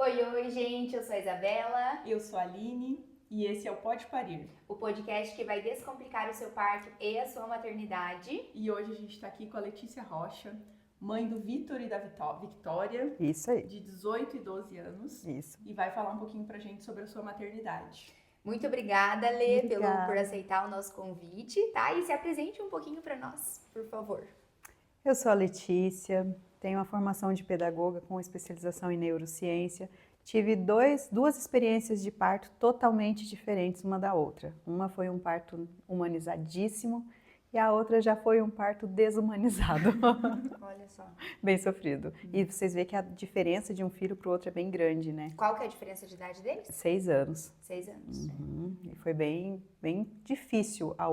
Oi, gente, eu sou a Isabela, Eu sou a Aline e esse é o Pode Parir. o podcast que vai descomplicar o seu parto e a sua maternidade. E hoje a gente está aqui com a Letícia Rocha, mãe do Vitor e da Victória, Isso aí. de 18 e 12 anos, Isso. e vai falar um pouquinho pra gente sobre a sua maternidade. Muito obrigada, Lê, Obrigada. por aceitar o nosso convite, tá? E se apresente um pouquinho para nós, por favor. Eu sou a Letícia, tenho uma formação de pedagoga com especialização em neurociência. Tive duas experiências de parto totalmente diferentes uma da outra. Uma foi um parto humanizadíssimo e a outra já foi um parto desumanizado, Olha só. bem sofrido. E vocês veem que a diferença de um filho para o outro é bem grande, né? Qual que é a diferença de idade deles? 6 anos. 6 anos. E foi bem difícil o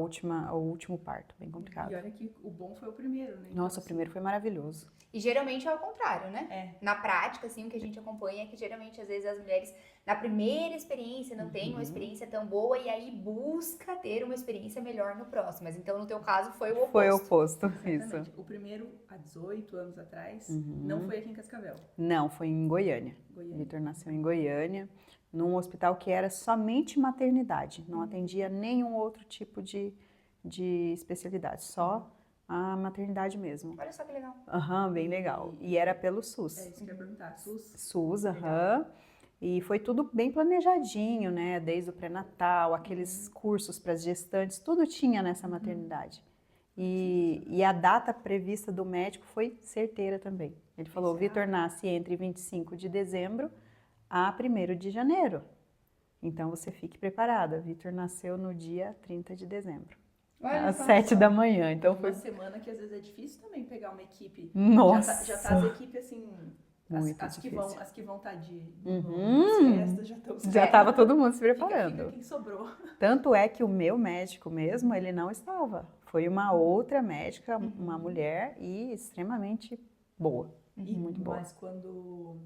último parto, bem complicado. E olha que o bom foi o primeiro, né? Então, Nossa, o primeiro foi maravilhoso. E geralmente é ao contrário, né? É. Na prática, assim, o que a gente acompanha é que geralmente, às vezes, as mulheres, na primeira experiência, não têm uma experiência tão boa e aí busca ter uma experiência melhor no próximo. Mas então, no teu caso, foi o oposto. Foi o oposto, isso. Exatamente. O primeiro, há 18 anos atrás, não foi aqui em Cascavel. Não, foi em Goiânia. Goiânia. Vitor nasceu em Goiânia, num hospital que era somente maternidade, não atendia nenhum outro tipo de especialidade, só a maternidade mesmo. Olha só que legal. Aham, bem legal. E era pelo É SUS. isso que eu ia perguntar. SUS? SUS, aham. E foi tudo bem planejadinho, né? Desde o pré-natal, aqueles cursos para as gestantes, tudo tinha nessa maternidade. E a data prevista do médico foi certeira também. Ele falou, o Vitor nasce entre 25 de dezembro a 1º de janeiro. Então, você fique preparada. Vitor nasceu no dia 30 de dezembro, Olha às só. 7 da manhã. Então, Uma foi... semana que às vezes é difícil também pegar uma equipe. Nossa! Já tá as equipes assim. Muito As que difícil. vão estar de Uhum. nas festas, já estão Já estava todo mundo se Fica preparando. quem sobrou. Tanto é que o meu médico mesmo, ele não estava. Foi uma outra médica, uma mulher, e extremamente boa. Muito boa. Mas quando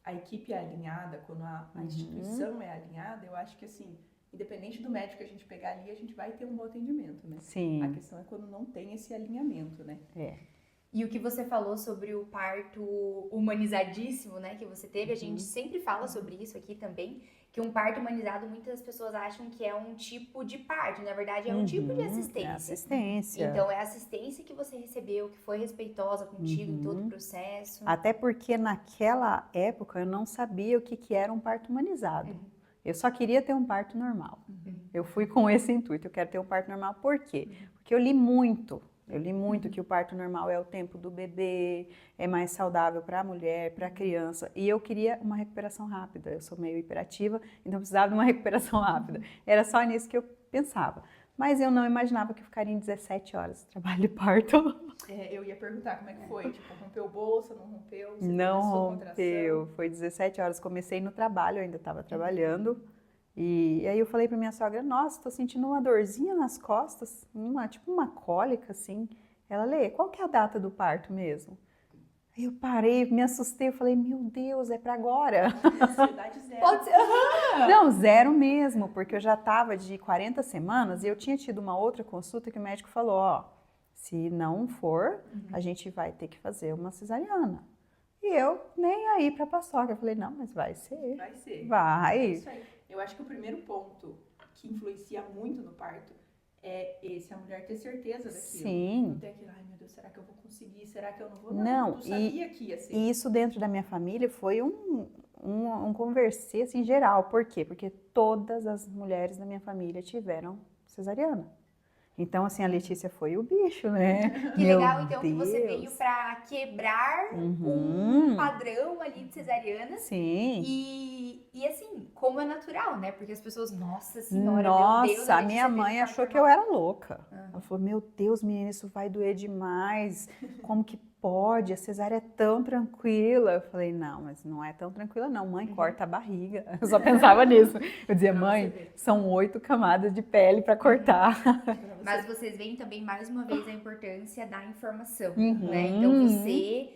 a equipe é alinhada, quando a instituição é alinhada, eu acho que assim, independente do médico que a gente pegar ali, a gente vai ter um bom atendimento, né? Sim. A questão é quando não tem esse alinhamento, né? E o que você falou sobre o parto humanizadíssimo, né, que você teve, a gente sempre fala sobre isso aqui também, que um parto humanizado, muitas pessoas acham que é um tipo de parto, na verdade é um tipo de assistência. É assistência. Então, é a assistência que você recebeu, que foi respeitosa contigo em todo o processo. Até porque naquela época eu não sabia o que era um parto humanizado. Eu só queria ter um parto normal. Eu fui com esse intuito, eu quero ter um parto normal. Por quê? Porque eu li muito que o parto normal é o tempo do bebê, é mais saudável para a mulher, para a criança. E eu queria uma recuperação rápida. Eu sou meio hiperativa, então precisava de uma recuperação rápida. Era só nisso que eu pensava. Mas eu não imaginava que eu ficaria em 17 horas de trabalho de parto. Eu ia perguntar como é que foi, tipo, rompeu bolsa, não rompeu? Você Não começou a rompeu, contração? foi 17 horas. Comecei no trabalho, eu ainda estava trabalhando. E aí eu falei para minha sogra, nossa, tô sentindo uma dorzinha nas costas, tipo uma cólica assim. Ela, Lê, qual que é a data do parto mesmo? Aí eu parei, me assustei, eu falei, meu Deus, é para agora. Ansiedade zero. Pode ser. Não, 0 mesmo, porque eu já estava de 40 semanas e eu tinha tido uma outra consulta que o médico falou, ó, se não for, a gente vai ter que fazer uma cesariana. E eu nem aí para paçoca, eu falei, não, mas vai ser. Vai ser. É Vai. isso aí. Eu acho que o primeiro ponto que influencia muito no parto é esse, a mulher ter certeza daquilo. Sim. Não ter aquilo, ai meu Deus, será que eu vou conseguir? Será que eu não vou? Não, eu sabia que ia ser. E isso dentro da minha família foi um conversê assim, geral. Por quê? Porque todas as mulheres da minha família tiveram cesariana. Então, assim, a Letícia foi o bicho, né? Que Meu legal, então, que você Deus. veio pra quebrar um padrão ali de cesarianas. Sim. E assim, como é natural, né? Porque as pessoas, nossa senhora, meu Deus, Nossa, a Letícia minha teve mãe parto achou que normal. eu era louca. Ela falou, meu Deus, menina, isso vai doer demais. Como que pode? A cesárea é tão tranquila. Eu falei, não, mas não é tão tranquila não. Mãe, corta a barriga. Eu só pensava nisso. Eu dizia, mãe, são 8 camadas de pele para cortar. Mas vocês veem também, mais uma vez, a importância da informação, Uhum. né? Então, você,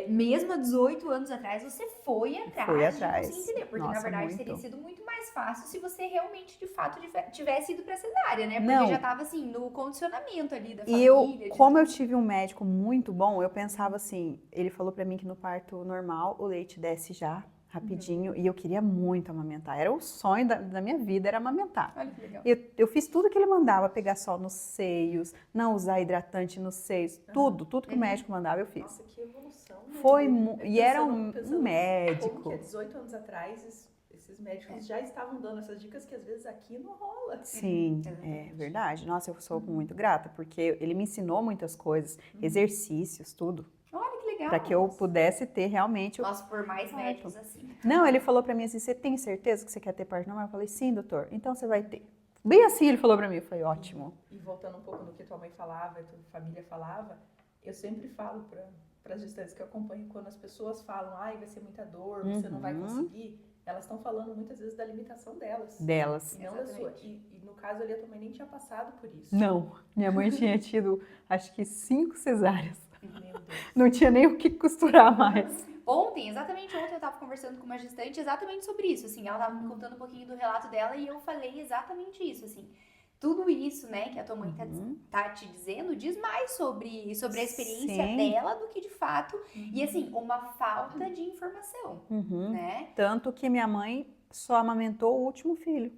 mesmo há 18 anos atrás, você foi atrás de conseguir entender. Porque, na Nossa, verdade, muito. teria sido muito mais fácil se você realmente, de fato, tivesse ido pra cesárea, né? Porque Não. já tava, assim, no condicionamento ali da E família. como eu tive um médico muito bom, eu pensava assim, ele falou pra mim que no parto normal o leite desce já rapidinho, e eu queria muito amamentar. Era o sonho da minha vida, era amamentar. Olha que legal. Eu fiz tudo que ele mandava, pegar sol nos seios, não usar hidratante nos seios, tudo que o médico mandava eu fiz. Nossa, que evolução. Né? Foi, e era Pensando um médico. Como que há 18 anos atrás esses médicos já estavam dando essas dicas que às vezes aqui não rola. Sim, é verdade. Nossa, eu sou muito grata, porque ele me ensinou muitas coisas, exercícios, tudo, Olha que legal. para que eu pudesse ter realmente Nossa, por mais médicos assim. Não, ele falou pra mim assim, você tem certeza que você quer ter parto normal? Eu falei, sim, doutor, então você vai ter. Bem assim ele falou pra mim, eu falei, ótimo. E voltando um pouco no que tua mãe falava e tua família falava, eu sempre falo para as gestantes que eu acompanho, quando as pessoas falam, ai, vai ser muita dor, você não vai conseguir, elas estão falando muitas vezes da limitação delas. Delas. E não da sua. E no caso ali, a tua mãe nem tinha passado por isso. Não, minha mãe tinha tido, acho que 5 cesáreas. Meu Deus. Não tinha nem o que costurar mais. Exatamente ontem eu tava conversando com uma gestante exatamente sobre isso, assim, ela tava me contando um pouquinho do relato dela e eu falei exatamente isso, assim. Tudo isso, né, que a tua mãe tá te dizendo, diz mais sobre a experiência dela do que de fato, e assim, uma falta de informação, né? Tanto que minha mãe só amamentou o último filho.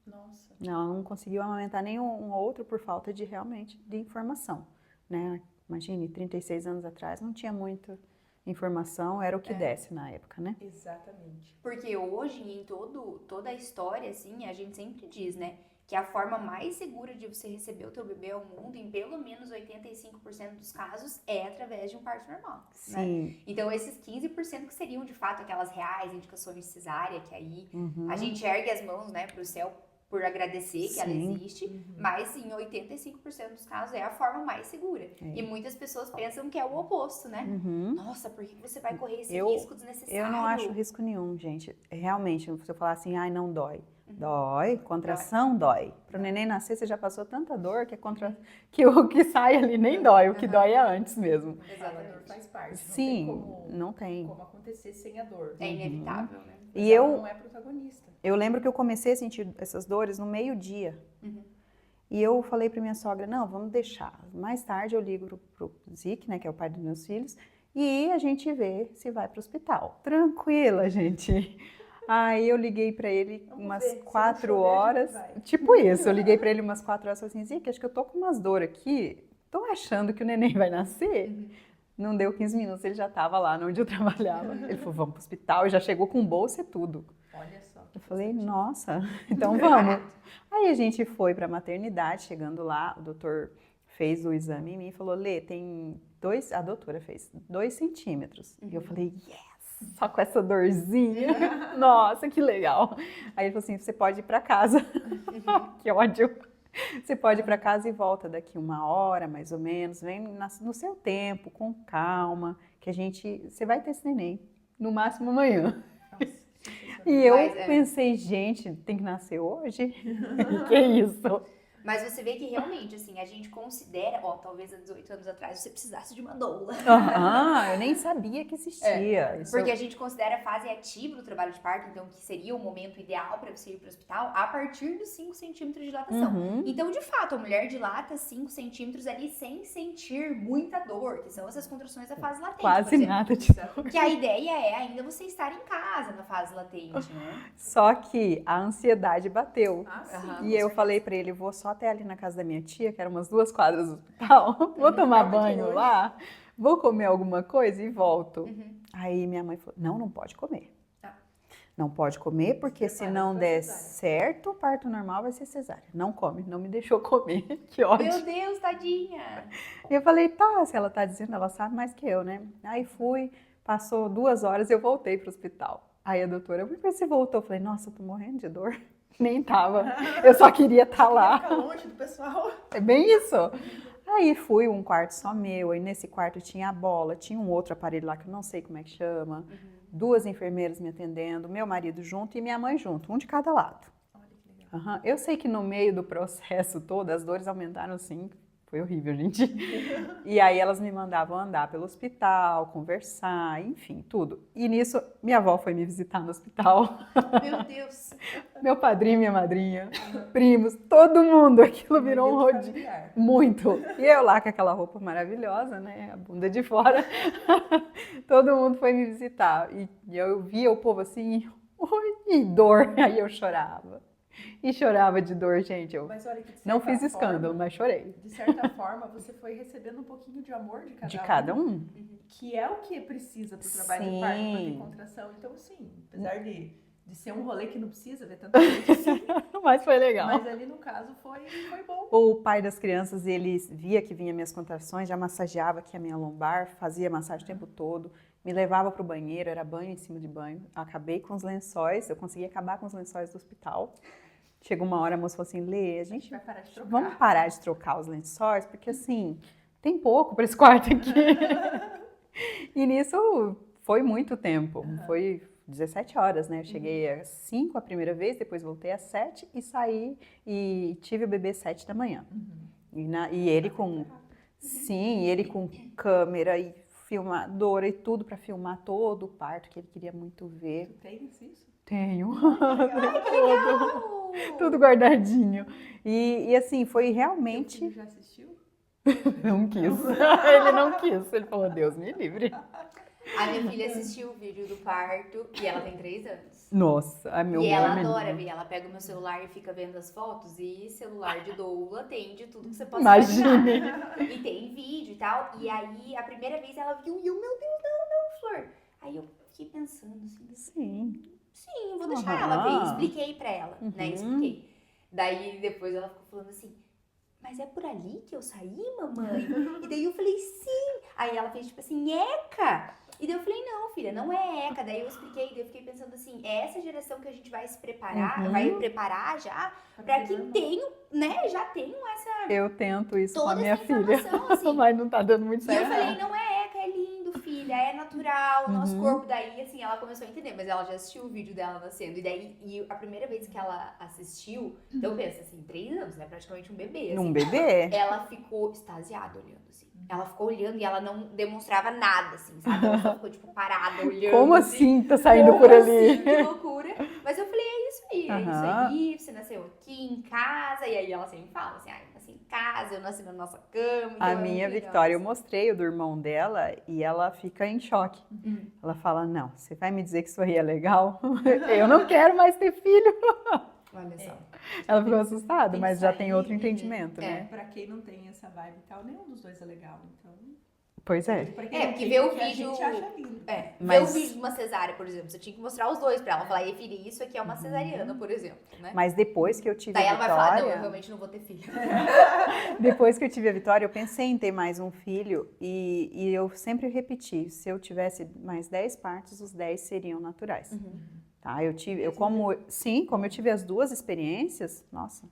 Nossa. Não conseguiu amamentar nenhum outro por falta de realmente de informação, né? Imagine, 36 anos atrás não tinha muita informação, era o que desse na época, né? Exatamente. Porque hoje, em toda a história, assim, a gente sempre diz, né, que a forma mais segura de você receber o teu bebê ao mundo, em pelo menos 85% dos casos, é através de um parto normal. Sim. Né? Então, esses 15% que seriam, de fato, aquelas reais indicações de cesárea, que aí a gente ergue as mãos, né, pro céu por agradecer que ela existe, mas em 85% dos casos é a forma mais segura. E muitas pessoas pensam que é o oposto, né? Nossa, por que você vai correr esse risco desnecessário? Eu não acho risco nenhum, gente. Realmente, se eu falar assim, ai, não dói. Dói, contração dói. Para o neném nascer, você já passou tanta dor que, que o que sai ali nem dói, o que dói é antes mesmo. Exatamente. A dor faz parte. Sim, não tem como acontecer sem a dor. É inevitável, né? Mas ela não é protagonista. Eu lembro que eu comecei a sentir essas dores no meio-dia. E eu falei para minha sogra, não, vamos deixar. Mais tarde eu ligo pro Zic, né, que é o pai dos meus filhos, e a gente vê se vai pro hospital. Tranquila, gente. Aí eu liguei para ele umas 4 horas, tipo isso, eu liguei para ele umas 4 horas e falei assim, Zic, acho que eu tô com umas dores aqui, tô achando que o neném vai nascer. Não deu 15 minutos, ele já tava lá onde eu trabalhava. Ele falou, vamos pro hospital, e já chegou com bolsa e tudo. Olha só. Eu falei, nossa, então vamos. Aí a gente foi pra maternidade, chegando lá, o doutor fez o exame em mim e falou, Lê, tem 2, a doutora fez 2 centímetros. E eu falei, yes, só com essa dorzinha, nossa, que legal. Aí ele falou assim, você pode ir pra casa, que ódio. Você pode ir para casa e volta daqui 1 hora, mais ou menos, vem no seu tempo, com calma, que você vai ter esse neném, no máximo amanhã. Nossa, e eu pensei, gente, tem que nascer hoje? Que isso? Mas você vê que realmente, assim, a gente considera, talvez há 18 anos atrás você precisasse de uma doula. Eu nem sabia que existia. Porque a gente considera a fase ativa do trabalho de parto, então que seria o momento ideal para você ir para o hospital, a partir dos 5 centímetros de dilatação. Então, de fato, a mulher dilata 5 centímetros ali sem sentir muita dor, que são essas contrações da fase latente. Quase nada de dor. Que a ideia é ainda você estar em casa na fase latente, né? Só que a ansiedade bateu. Sim, e eu falei para ele, vou só até ali na casa da minha tia, que era umas 2 quadras do hospital, vou tomar banho lá, vou comer alguma coisa e volto. Aí minha mãe falou, não pode comer. Não pode comer, porque se não der certo, o parto normal vai ser cesárea. Não come, não me deixou comer. Que ódio. Meu Deus, tadinha! E eu falei, tá, se ela tá dizendo, ela sabe mais que eu, né? Aí fui, passou 2 horas, eu voltei pro hospital. Aí a doutora, por que você voltou? Eu falei, nossa, eu tô morrendo de dor. Nem tava. Eu só queria estar lá. Ficar longe do pessoal. É bem isso. Aí fui, um quarto só meu, aí nesse quarto tinha a bola, tinha um outro aparelho lá que eu não sei como é que chama, 2 enfermeiras me atendendo, meu marido junto e minha mãe junto, um de cada lado. Olha que legal. Eu sei que no meio do processo todo as dores aumentaram sim, foi horrível, gente. E aí elas me mandavam andar pelo hospital, conversar, enfim, tudo. E nisso, minha avó foi me visitar no hospital. Meu Deus. Meu padrinho, minha madrinha, primos, todo mundo. Aquilo virou um rodízio. Familiar. Muito. E eu lá com aquela roupa maravilhosa, né? A bunda de fora. Todo mundo foi me visitar. E eu via o povo assim, oi, e dor. Aí eu chorava. E chorava de dor, gente. Eu Mas olha que de não certa fiz escândalo, forma, mas chorei. de certa forma, você foi recebendo um pouquinho de amor de cada De cada um. que é o que precisa para o trabalho de parto, para ter Sim. contração. Então, sim, apesar de ser um rolê que não precisa ver tanta gente assim, Mas foi legal. mas ali no caso foi bom. O pai das crianças, ele via que vinha minhas contrações, já massageava aqui a minha lombar, fazia massagem o tempo todo, me levava para o banheiro, era banho em cima de banho. Acabei com os lençóis, eu consegui acabar com os lençóis do hospital. Chegou uma hora, a moça falou assim, Lê, a gente Vai parar de trocar. vamos parar de trocar os lençóis, porque assim, tem pouco para esse quarto aqui. E nisso foi muito tempo, foi 17 horas, né? Eu cheguei às 5 a primeira vez, depois voltei às 7 e saí e tive o bebê às 7 da manhã. E ele com, sim, ele com câmera e filmadora e tudo para filmar todo o parto que ele queria muito ver. Tu tens isso? Tenho. Tudo guardadinho. E assim, foi Teu realmente. filho já assistiu? Não quis. Ele não quis. Ele falou, Deus me livre. A minha filha assistiu o vídeo do parto e ela tem 3 anos. Nossa, a meu E ela nome- adora ver. Ela pega o meu celular e fica vendo as fotos. E celular de doula tem de tudo que você possa Imagine. imaginar. E tem vídeo e tal. E aí, a primeira vez ela viu e eu, meu Deus, não, Flor. Aí eu fiquei pensando assim, Sim. vou deixar Aham. ela ver. Expliquei pra ela, né? Uhum. Expliquei. Daí, depois ela ficou falando assim, mas é por ali que eu saí, mamãe? E daí eu falei, sim. Aí ela fez tipo assim, eca. E daí eu falei, não, filha, não é eca. Daí eu expliquei, daí eu fiquei pensando assim, é essa geração que a gente vai se preparar, Uhum. vai preparar já, pra que tenham, né, já tenham essa, Eu tento isso com a toda minha essa filha. informação, assim. Mas não tá dando muito E eu certo. falei, não é eca, é lindo, filha, é natural, o nosso Uhum. corpo. Daí, assim, ela começou a entender, mas ela já assistiu o vídeo dela nascendo. E daí, a primeira vez que ela assistiu, então pensa assim, 3 anos, né, praticamente um bebê, assim. Num bebê? Ela ficou extasiada olhando, assim. Ela ficou olhando e ela não demonstrava nada, assim, sabe? Ela só ficou, tipo, parada, olhando. Como assim tá saindo Como por ali? assim? Que loucura. Mas eu falei, é isso aí, Aham. você nasceu aqui em casa. E aí ela sempre fala assim, eu nasci em casa, eu nasci na nossa cama. Então A é muito minha legal, Victoria, eu assim. mostrei o do irmão dela e ela fica em choque. Ela fala, não, você vai me dizer que isso aí é legal? Eu não quero mais ter filho. Olha só. Ela ficou assustada, Tem mas que já sair, tem outro uhum. entendimento, né? Pra quem não tem essa vibe e tal, nenhum dos dois é legal. Então, Pois é. pra quem É, não porque tem, ver o porque a vídeo- gente acha lindo. Ver o Mas- vídeo de uma cesárea, por exemplo, você tinha que mostrar os dois pra ela. Falar, ei, filha, isso aqui é uma cesariana, por exemplo, né? Mas depois que eu tive Daí a ela vai falar, não, eu Vitória, realmente não vou ter filho. depois que eu tive a Vitória, eu pensei em ter mais um filho e eu sempre repeti, se eu tivesse mais 10 partos, os 10 seriam naturais. Tá? Como eu tive as duas experiências, nossa,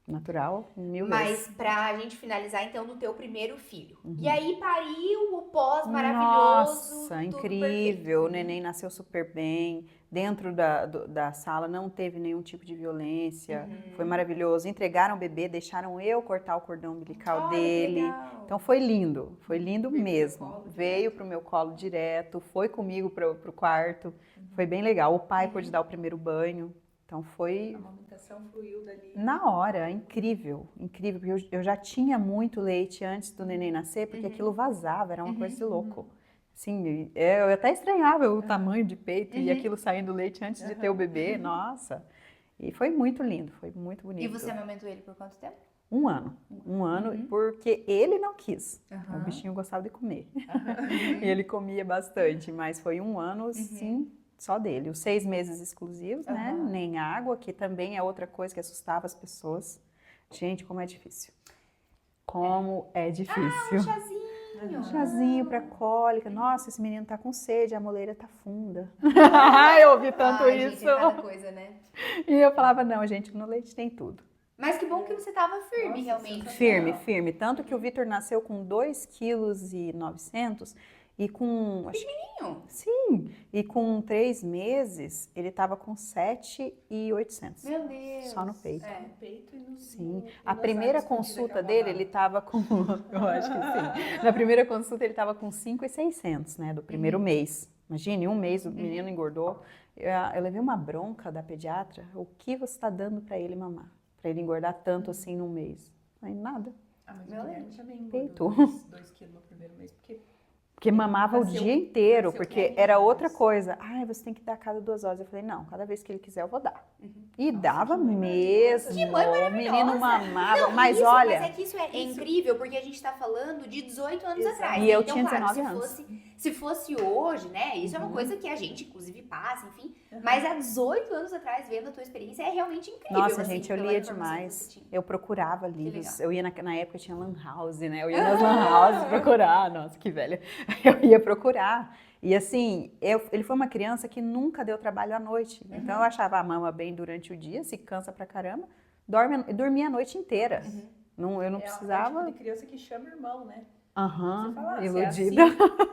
natural, 1000 Mas vezes. pra gente finalizar, então, do teu primeiro filho. E aí pariu o pós maravilhoso. Nossa, tudo incrível, o perfeito. neném nasceu super bem, dentro da sala não teve nenhum tipo de violência, foi maravilhoso. Entregaram o bebê, deixaram eu cortar o cordão umbilical Olha, que dele. legal. Então foi lindo Veio pro mesmo. teu colo Veio pro meu colo direto, foi comigo pro quarto, foi bem legal. O pai pôde dar o primeiro banho, então foi A amamentação fluiu dali. na hora, incrível, incrível, porque eu já tinha muito leite antes do neném nascer, porque aquilo vazava, era uma coisa de louco. Assim, eu até estranhava o tamanho de peito e aquilo saindo leite antes de ter o bebê, nossa. E foi muito lindo, foi muito bonito. E você amamentou ele por quanto tempo? Um ano, porque ele não quis. O bichinho gostava de comer. E ele comia bastante, mas foi um ano, sim, só dele. Os 6 meses exclusivos, né? Nem água, que também é outra coisa que assustava as pessoas. Gente, como é difícil. Como é difícil. Chazinho. Um chazinho pra cólica. Nossa, esse menino tá com sede, a moleira tá funda. Eu ouvi tanto Ai, isso. gente, é cada coisa, né? E eu falava, não, gente, no leite tem tudo. Mas que bom que você tava firme, Nossa, realmente. Firme, firme. Tanto que o Vitor nasceu com 2,9 kg E com... Pequenininho. Sim, e com 3 meses, ele estava com 7.800. Meu Deus. Só no peito. É. No peito e no... Sim, e a nas primeira áreas escondidas consulta que é o dele, babado. ele estava com, eu acho que sim, na primeira consulta ele estava com 5.600, né, do primeiro mês. Imagine, um mês o menino engordou. Eu levei uma bronca da pediatra, o que você está dando para ele mamar? Para ele engordar tanto assim num mês? Aí nada, Ah, mas Meu o Guilherme também Peito. engordou 2 quilos no primeiro mês, porque porque mamava o nasceu- dia inteiro, nasceu porque quietinho, era outra mas- coisa. Ah, você tem que dar a cada 2 horas. Eu falei, não, cada vez que ele quiser eu vou dar. E Nossa, dava que mãe mesmo. maravilhosa. Que mãe O menino mamava, Não, mas isso, olha... Mas é que isso é incrível, porque a gente tá falando de 18 anos Exato. atrás. E né? eu Então, tinha claro, 19 anos. Se fosse hoje, né? Isso é uma coisa que a gente, inclusive, passa, enfim. Mas há 18 anos atrás, vendo a tua experiência, é realmente incrível. Nossa, assim, gente, eu pela lia informação que demais. você tinha. Eu procurava livros. legal. Eu ia na época tinha lan house, né? Eu ia nas lan houses procurar. Nossa, que velha. Eu ia procurar. E assim, ele foi uma criança que nunca deu trabalho à noite. Então eu achava, mama bem durante o dia, se cansa pra caramba, dormia a noite inteira. Não, eu não É o precisava. tipo de criança que chama irmão, né? Aham, Você fala, ah, iludida.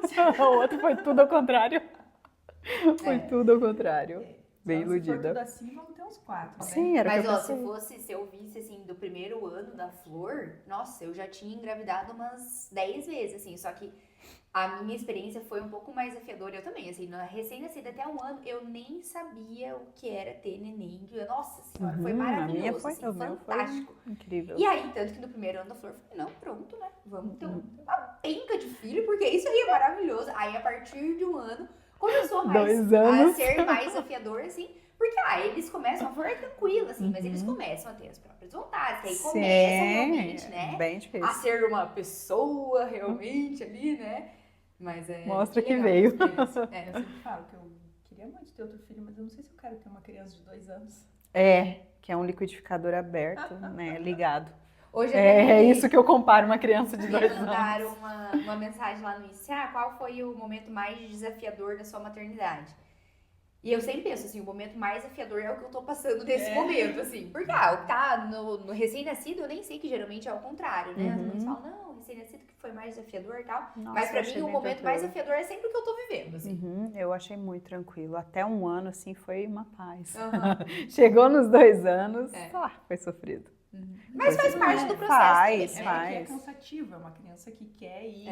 se é O outro foi tudo ao contrário. Foi tudo ao contrário. Bem Se for iludida. tudo assim, vamos ter uns 4, né? Sim, era o Mas, que eu ó, pensei. se eu visse, assim, do primeiro ano da Flor, nossa, eu já tinha engravidado umas 10 vezes, assim, só que a minha experiência foi um pouco mais desafiadora. Eu também, assim, na recém-nascida até 1 ano, eu nem sabia o que era ter neném. Nossa senhora, foi A minha maravilhoso, foi, assim, o meu foi fantástico. incrível. E aí, tanto que no primeiro ano da Flor, eu falei, não, pronto, né, vamos ter uma penca de filho, porque isso aí é maravilhoso. Aí, a partir de 1 ano, começou a 2 a anos. ser mais desafiador, assim, porque eles começam, a Flor é tranquila, assim, mas eles começam a ter as próprias vontades, que aí começa realmente, né, Bem a difícil. ser uma pessoa realmente ali, né? Mas é. Mostra que legal veio. essa experiência. Eu sempre falo que eu queria muito ter outro filho, mas eu não sei se eu quero ter uma criança de 2 anos. Que é um liquidificador aberto, né, ligado. Hoje eu É também isso que eu comparo uma criança de 2 anos. mandaram uma mensagem lá no Insta, qual foi o momento mais desafiador da sua maternidade? E eu sempre penso assim, o momento mais desafiador é o que eu tô passando nesse momento, assim. Porque, o que tá no recém-nascido, eu nem sei que geralmente é ao contrário, né? As mães falam, não, recém-nascido que foi mais desafiador e tal. Nossa, Mas pra eu achei mim, o bem momento mais tranquilo. desafiador é sempre o que eu tô vivendo, assim. Eu achei muito tranquilo. Até 1 ano, assim, foi uma paz. Aham. Chegou nos 2 anos, foi sofrido. Mas faz parte do processo Faz, também, né? faz. É cansativo, é uma criança que quer ir,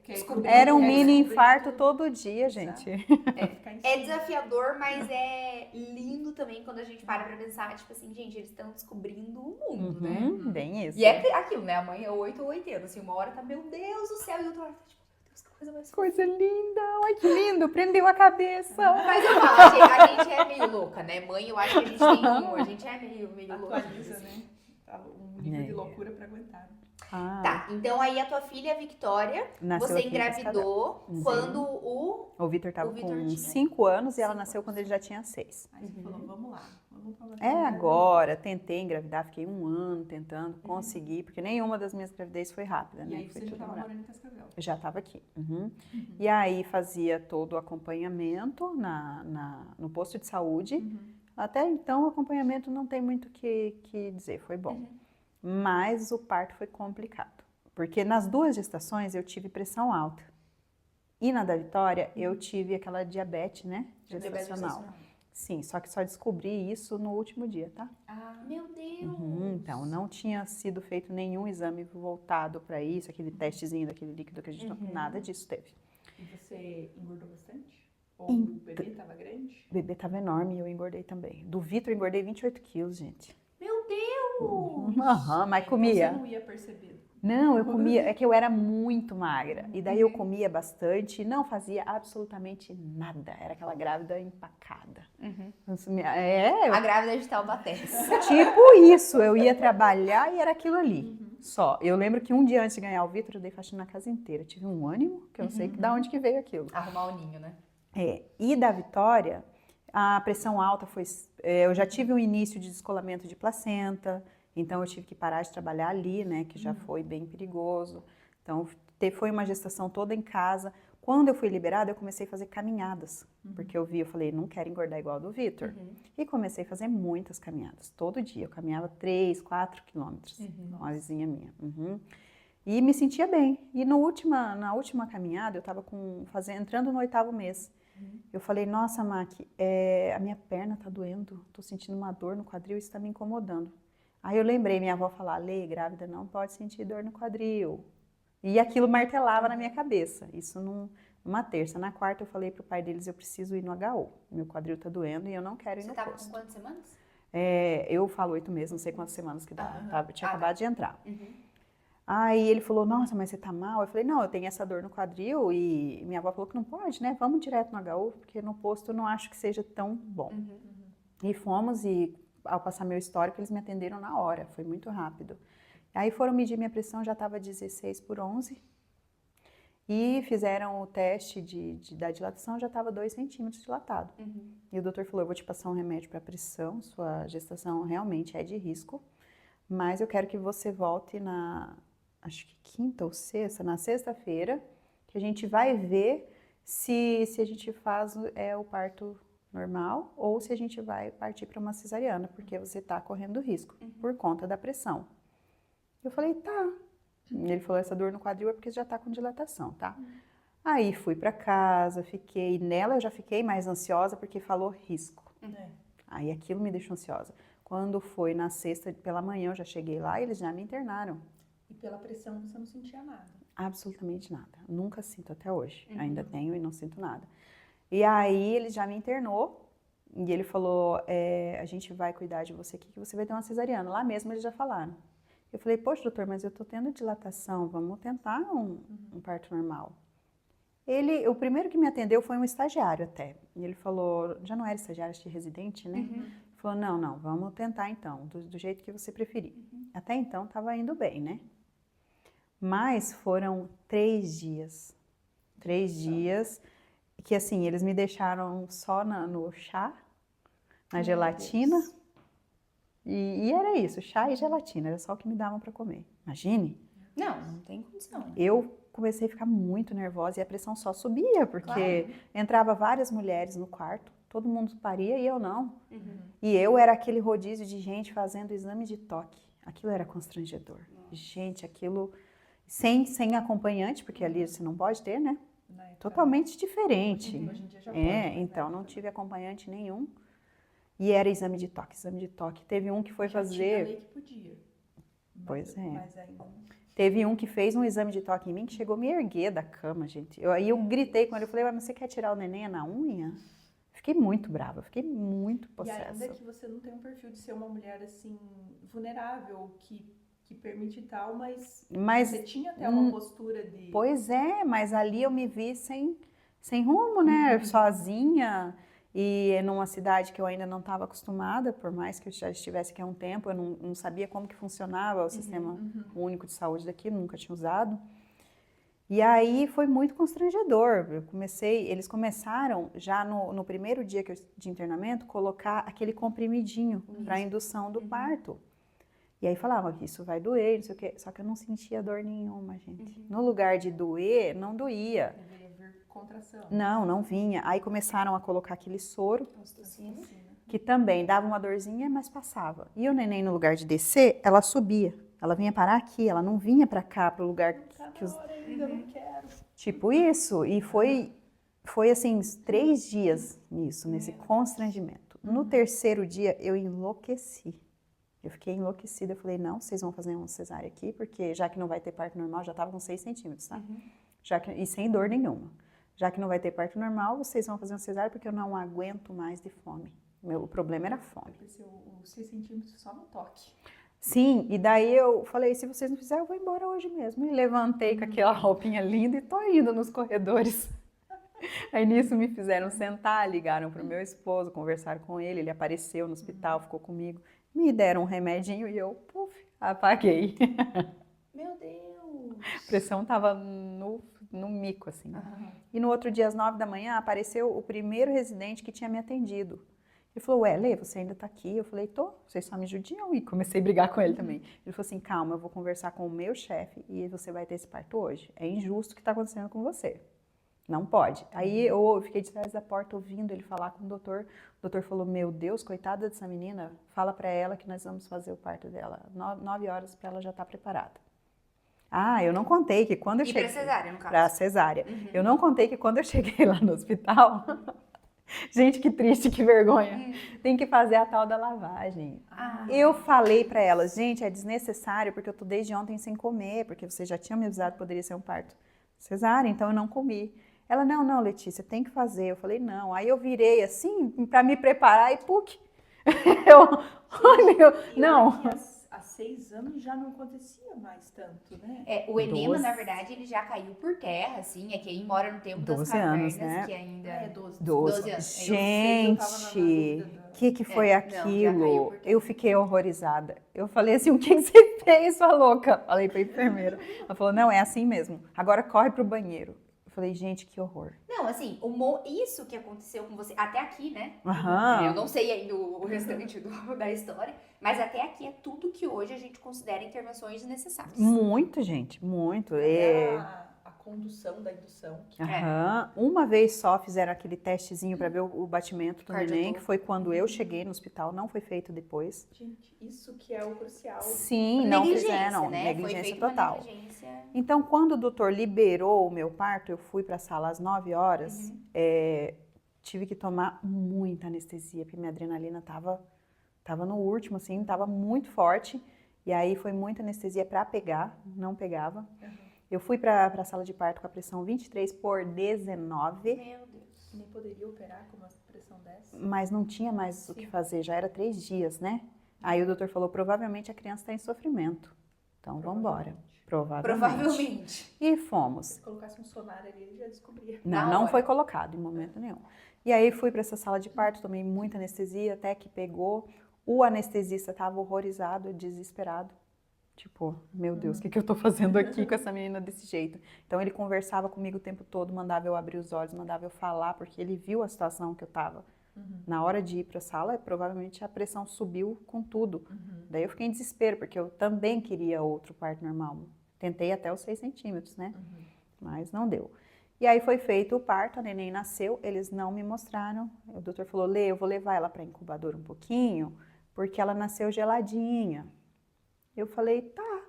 quer Descobrir. Era um É, mini descobrir infarto tudo. todo dia, gente. Ficar em É cima. desafiador, mas é lindo também quando a gente para pra pensar, tipo assim, gente, eles estão descobrindo o mundo, né? Bem isso. E é aquilo, né? A mãe é 8 ou 80, assim, uma hora tá, meu Deus do céu, e outra hora tá, tipo, meu Deus, que coisa mais fofa. Coisa linda. Ai, que lindo. Prendeu a cabeça. Mas eu falo, a gente é meio louca, né? Mãe, eu acho que a gente tem a gente é meio louca. Atualiza, né? Tá um nível de loucura pra aguentar. Tá, então aí a tua filha, Victoria, Nasceu você aqui em engravidou quando O Vitor estava O Vitor com tinha 5 anos e ela 5 nasceu quando ele já tinha 6. Aí você falou, vamos lá, vamos pra É maternidade. agora, tentei engravidar, fiquei 1 ano tentando, consegui, porque nenhuma das minhas gravidez foi rápida, E né? aí Foi você já tudo tava demorado. morando em Cascavel. Eu já estava aqui. E aí fazia todo o acompanhamento no posto de saúde. Até então o acompanhamento não tem muito o que dizer, foi bom. Mas o parto foi complicado. Porque nas 2 gestações eu tive pressão alta. E na da Vitória eu tive aquela diabetes, né? Gestacional. Sim, só que só descobri isso no último dia, tá? Meu Deus! Então, não tinha sido feito nenhum exame voltado para isso, aquele testezinho daquele líquido que a gente não... Nada disso teve. E você engordou bastante? Ou o bebê tava grande? O bebê tava enorme e eu engordei também. Do Vitor eu engordei 28 quilos, gente. Meu Deus! Mas Então comia. você não ia perceber. Não, eu comia, é que eu era muito magra. E daí eu comia bastante e não fazia absolutamente nada. Era aquela grávida empacada. A grávida de Taubaté. Tipo isso, eu ia trabalhar e era aquilo ali. Só. Eu lembro que um dia antes de ganhar o Vitor, eu dei faxina na casa inteira. Tive um ânimo, que eu não sei da onde que veio aquilo. Arrumar o ninho, né? E da Vitória, a pressão alta foi... eu já tive um início de descolamento de placenta, então eu tive que parar de trabalhar ali, né, que já foi bem perigoso. Então foi uma gestação toda em casa. Quando eu fui liberada, eu comecei a fazer caminhadas, porque eu falei, não quero engordar igual a do Vitor. E comecei a fazer muitas caminhadas, todo dia. Eu caminhava 3, 4 quilômetros, uma vizinha minha. E me sentia bem. E na última caminhada, eu estava entrando no 8º mês. Eu falei, nossa, Mac, a minha perna tá doendo, tô sentindo uma dor no quadril, isso tá me incomodando. Aí eu lembrei, minha avó falar, Lê, grávida não pode sentir dor no quadril. E aquilo martelava na minha cabeça, isso numa terça. Na quarta eu falei pro pai deles, eu preciso ir no HO, meu quadril tá doendo e eu não quero ir no posto. Você tava com quantas semanas? Eu falo 8 meses, não sei quantas semanas que dá, eu tinha acabado de entrar. Uhum. Aí ele falou, nossa, mas você tá mal? Eu falei, não, eu tenho essa dor no quadril e minha avó falou que não pode, né? Vamos direto no HU, porque no posto eu não acho que seja tão bom. E fomos e ao passar meu histórico, eles me atenderam na hora, foi muito rápido. Aí foram medir minha pressão, já estava 16/11 e fizeram o teste da dilatação, já estava 2 centímetros dilatado. E o doutor falou, eu vou te passar um remédio para pressão, sua gestação realmente é de risco, mas eu quero que você volte acho que quinta ou sexta, na sexta-feira, que a gente vai ver se a gente faz o parto normal ou se a gente vai partir para uma cesariana, porque você está correndo risco por conta da pressão. Eu falei, tá. Ele falou, essa dor no quadril é porque já está com dilatação, tá? Aí fui para casa, nela eu já fiquei mais ansiosa porque falou risco. Aí aquilo me deixou ansiosa. Quando foi na sexta pela manhã, eu já cheguei lá e eles já me internaram. E pela pressão você não sentia nada? Absolutamente nada. Nunca sinto até hoje. Ainda tenho e não sinto nada. E aí ele já me internou e ele falou, a gente vai cuidar de você aqui, que você vai ter uma cesariana. Lá mesmo eles já falaram. Eu falei, poxa, doutor, mas eu tô tendo dilatação, vamos tentar um parto normal. O primeiro que me atendeu foi um estagiário até. E ele falou, já não era estagiário, de residente, né? Ele falou, não, vamos tentar então, do jeito que você preferir. Até então tava indo bem, né? Mas foram 3 dias. 3 dias que, assim, eles me deixaram só no chá, na gelatina. E era isso, chá e gelatina, era só o que me davam para comer. Imagine. Não tem condição. Eu comecei a ficar muito nervosa e a pressão só subia, porque entrava várias mulheres no quarto, todo mundo paria e eu não. E eu era aquele rodízio de gente fazendo exame de toque. Aquilo era constrangedor. Gente, aquilo... Sem acompanhante, porque ali você não pode ter, né? Totalmente diferente. Hoje em dia já pode, Então não tive acompanhante nenhum. E era exame de toque, Teve um que foi fazer... Tinha lei que podia. Pois é. Mas ainda não... Teve um que fez um exame de toque em mim, que chegou a me erguer da cama, gente. Aí eu gritei com ele, eu falei, mas você quer tirar o neném na unha? Fiquei muito brava, fiquei muito possessa. E ainda que você não tem um perfil de ser uma mulher, assim, vulnerável, que permite tal, mas você tinha até uma postura de... Pois é, mas ali eu me vi sem rumo, né? Sozinha e numa cidade que eu ainda não estava acostumada, por mais que eu já estivesse aqui há um tempo, eu não sabia como que funcionava o sistema único de saúde daqui, nunca tinha usado. E aí foi muito constrangedor. Eles começaram já no primeiro dia de internamento, colocar aquele comprimidinho para a indução do parto. E aí falava que isso vai doer, não sei o quê. Só que eu não sentia dor nenhuma, gente. No lugar de doer, não doía. Deveria vir contração. Não vinha. Aí começaram a colocar aquele soro, que também dava uma dorzinha, mas passava. E o neném, no lugar de descer, ela subia. Ela vinha parar aqui, ela não vinha para cá, para o lugar que os... ainda não quero. Tipo isso. E foi assim, 3 dias nisso, nesse constrangimento. No terceiro dia, eu enlouqueci. Eu fiquei enlouquecida, eu falei, não, vocês vão fazer uma cesárea aqui, porque já que não vai ter parto normal, já estava com 6 centímetros, tá? E sem dor nenhuma. Já que não vai ter parto normal, vocês vão fazer uma cesárea porque eu não aguento mais de fome. O problema era a fome. Os 6 centímetros só no toque. Sim, e daí eu falei, se vocês não fizerem, eu vou embora hoje mesmo. E levantei com aquela roupinha linda e tô indo nos corredores. Aí nisso me fizeram sentar, ligaram pro meu esposo, conversaram com ele apareceu no hospital, ficou comigo. Me deram um remedinho e eu, apaguei. Meu Deus! A pressão tava no mico, assim. E no outro dia, às 9 da manhã, apareceu o primeiro residente que tinha me atendido. Ele falou, Lê, você ainda tá aqui? Eu falei, tô, vocês só me judiam. E comecei a brigar com ele também. Ele falou assim, calma, eu vou conversar com o meu chefe e você vai ter esse parto hoje. É injusto o que tá acontecendo com você. Não pode. Aí eu fiquei de trás da porta ouvindo ele falar com o doutor. O doutor falou, meu Deus, coitada dessa menina, fala pra ela que nós vamos fazer o parto dela. 9 horas pra ela já estar preparada. Eu não contei que quando eu E cheguei... pra cesárea, no caso. Pra cesárea. Eu não contei que quando eu cheguei lá no hospital... Gente, que triste, que vergonha. Tem que fazer a tal da lavagem. Eu falei pra elas, gente, é desnecessário porque eu tô desde ontem sem comer, porque você já tinha me avisado que poderia ser um parto cesárea, então eu não comi. Ela, não, Letícia, tem que fazer. Eu falei, não. Aí eu virei assim, pra me preparar e puc. Não. Há 6 anos já não acontecia mais tanto, né? O enema, 12. na verdade, ele já caiu por terra, assim, é quem mora no tempo das 12 cavernas, anos, né? que ainda... 12 anos. Gente, o que foi não, já caiu aquilo? por terra. Eu fiquei horrorizada. Eu falei assim, o que você fez, sua louca? Falei pra enfermeira. Ela falou, não, é assim mesmo. Agora corre pro banheiro. Eu falei, gente, que horror. Não, assim, isso que aconteceu com você, até aqui, né? Aham. Eu não sei ainda o restante da história, mas até aqui é tudo que hoje a gente considera intervenções desnecessárias. Muito, gente, muito. A condução da indução. Aham. Uma vez só fizeram aquele testezinho para ver o batimento do neném, que foi quando eu cheguei no hospital, não foi feito depois. Gente, isso que é o crucial. Sim, não fizeram, né? negligência Foi feita total. uma negligência. Então, quando o doutor liberou o meu parto, eu fui para a sala às 9 horas, tive que tomar muita anestesia, porque minha adrenalina tava no último, assim, tava muito forte, e aí foi muita anestesia para pegar, não pegava. Eu fui para a sala de parto com a pressão 23/19. Meu Deus. Nem poderia operar com uma pressão dessa. Mas não tinha mais o que fazer, já era 3 dias, né? Aí o doutor falou, provavelmente a criança está em sofrimento. Então, vamos embora. Provavelmente. E fomos. Se colocasse um sonar ali, ele já descobria. Não foi colocado em momento nenhum. E aí fui para essa sala de parto, tomei muita anestesia, até que pegou. O anestesista estava horrorizado, desesperado. Tipo, meu Deus, o que eu tô fazendo aqui com essa menina desse jeito? Então ele conversava comigo o tempo todo, mandava eu abrir os olhos, mandava eu falar, porque ele viu a situação que eu tava. Na hora de ir para a sala, provavelmente a pressão subiu com tudo. Daí eu fiquei em desespero, porque eu também queria outro parto normal. Tentei até os 6 centímetros, né? Mas não deu. E aí foi feito o parto, a neném nasceu, eles não me mostraram. O doutor falou, Lê, eu vou levar ela para incubadora um pouquinho, porque ela nasceu geladinha. Eu falei, tá.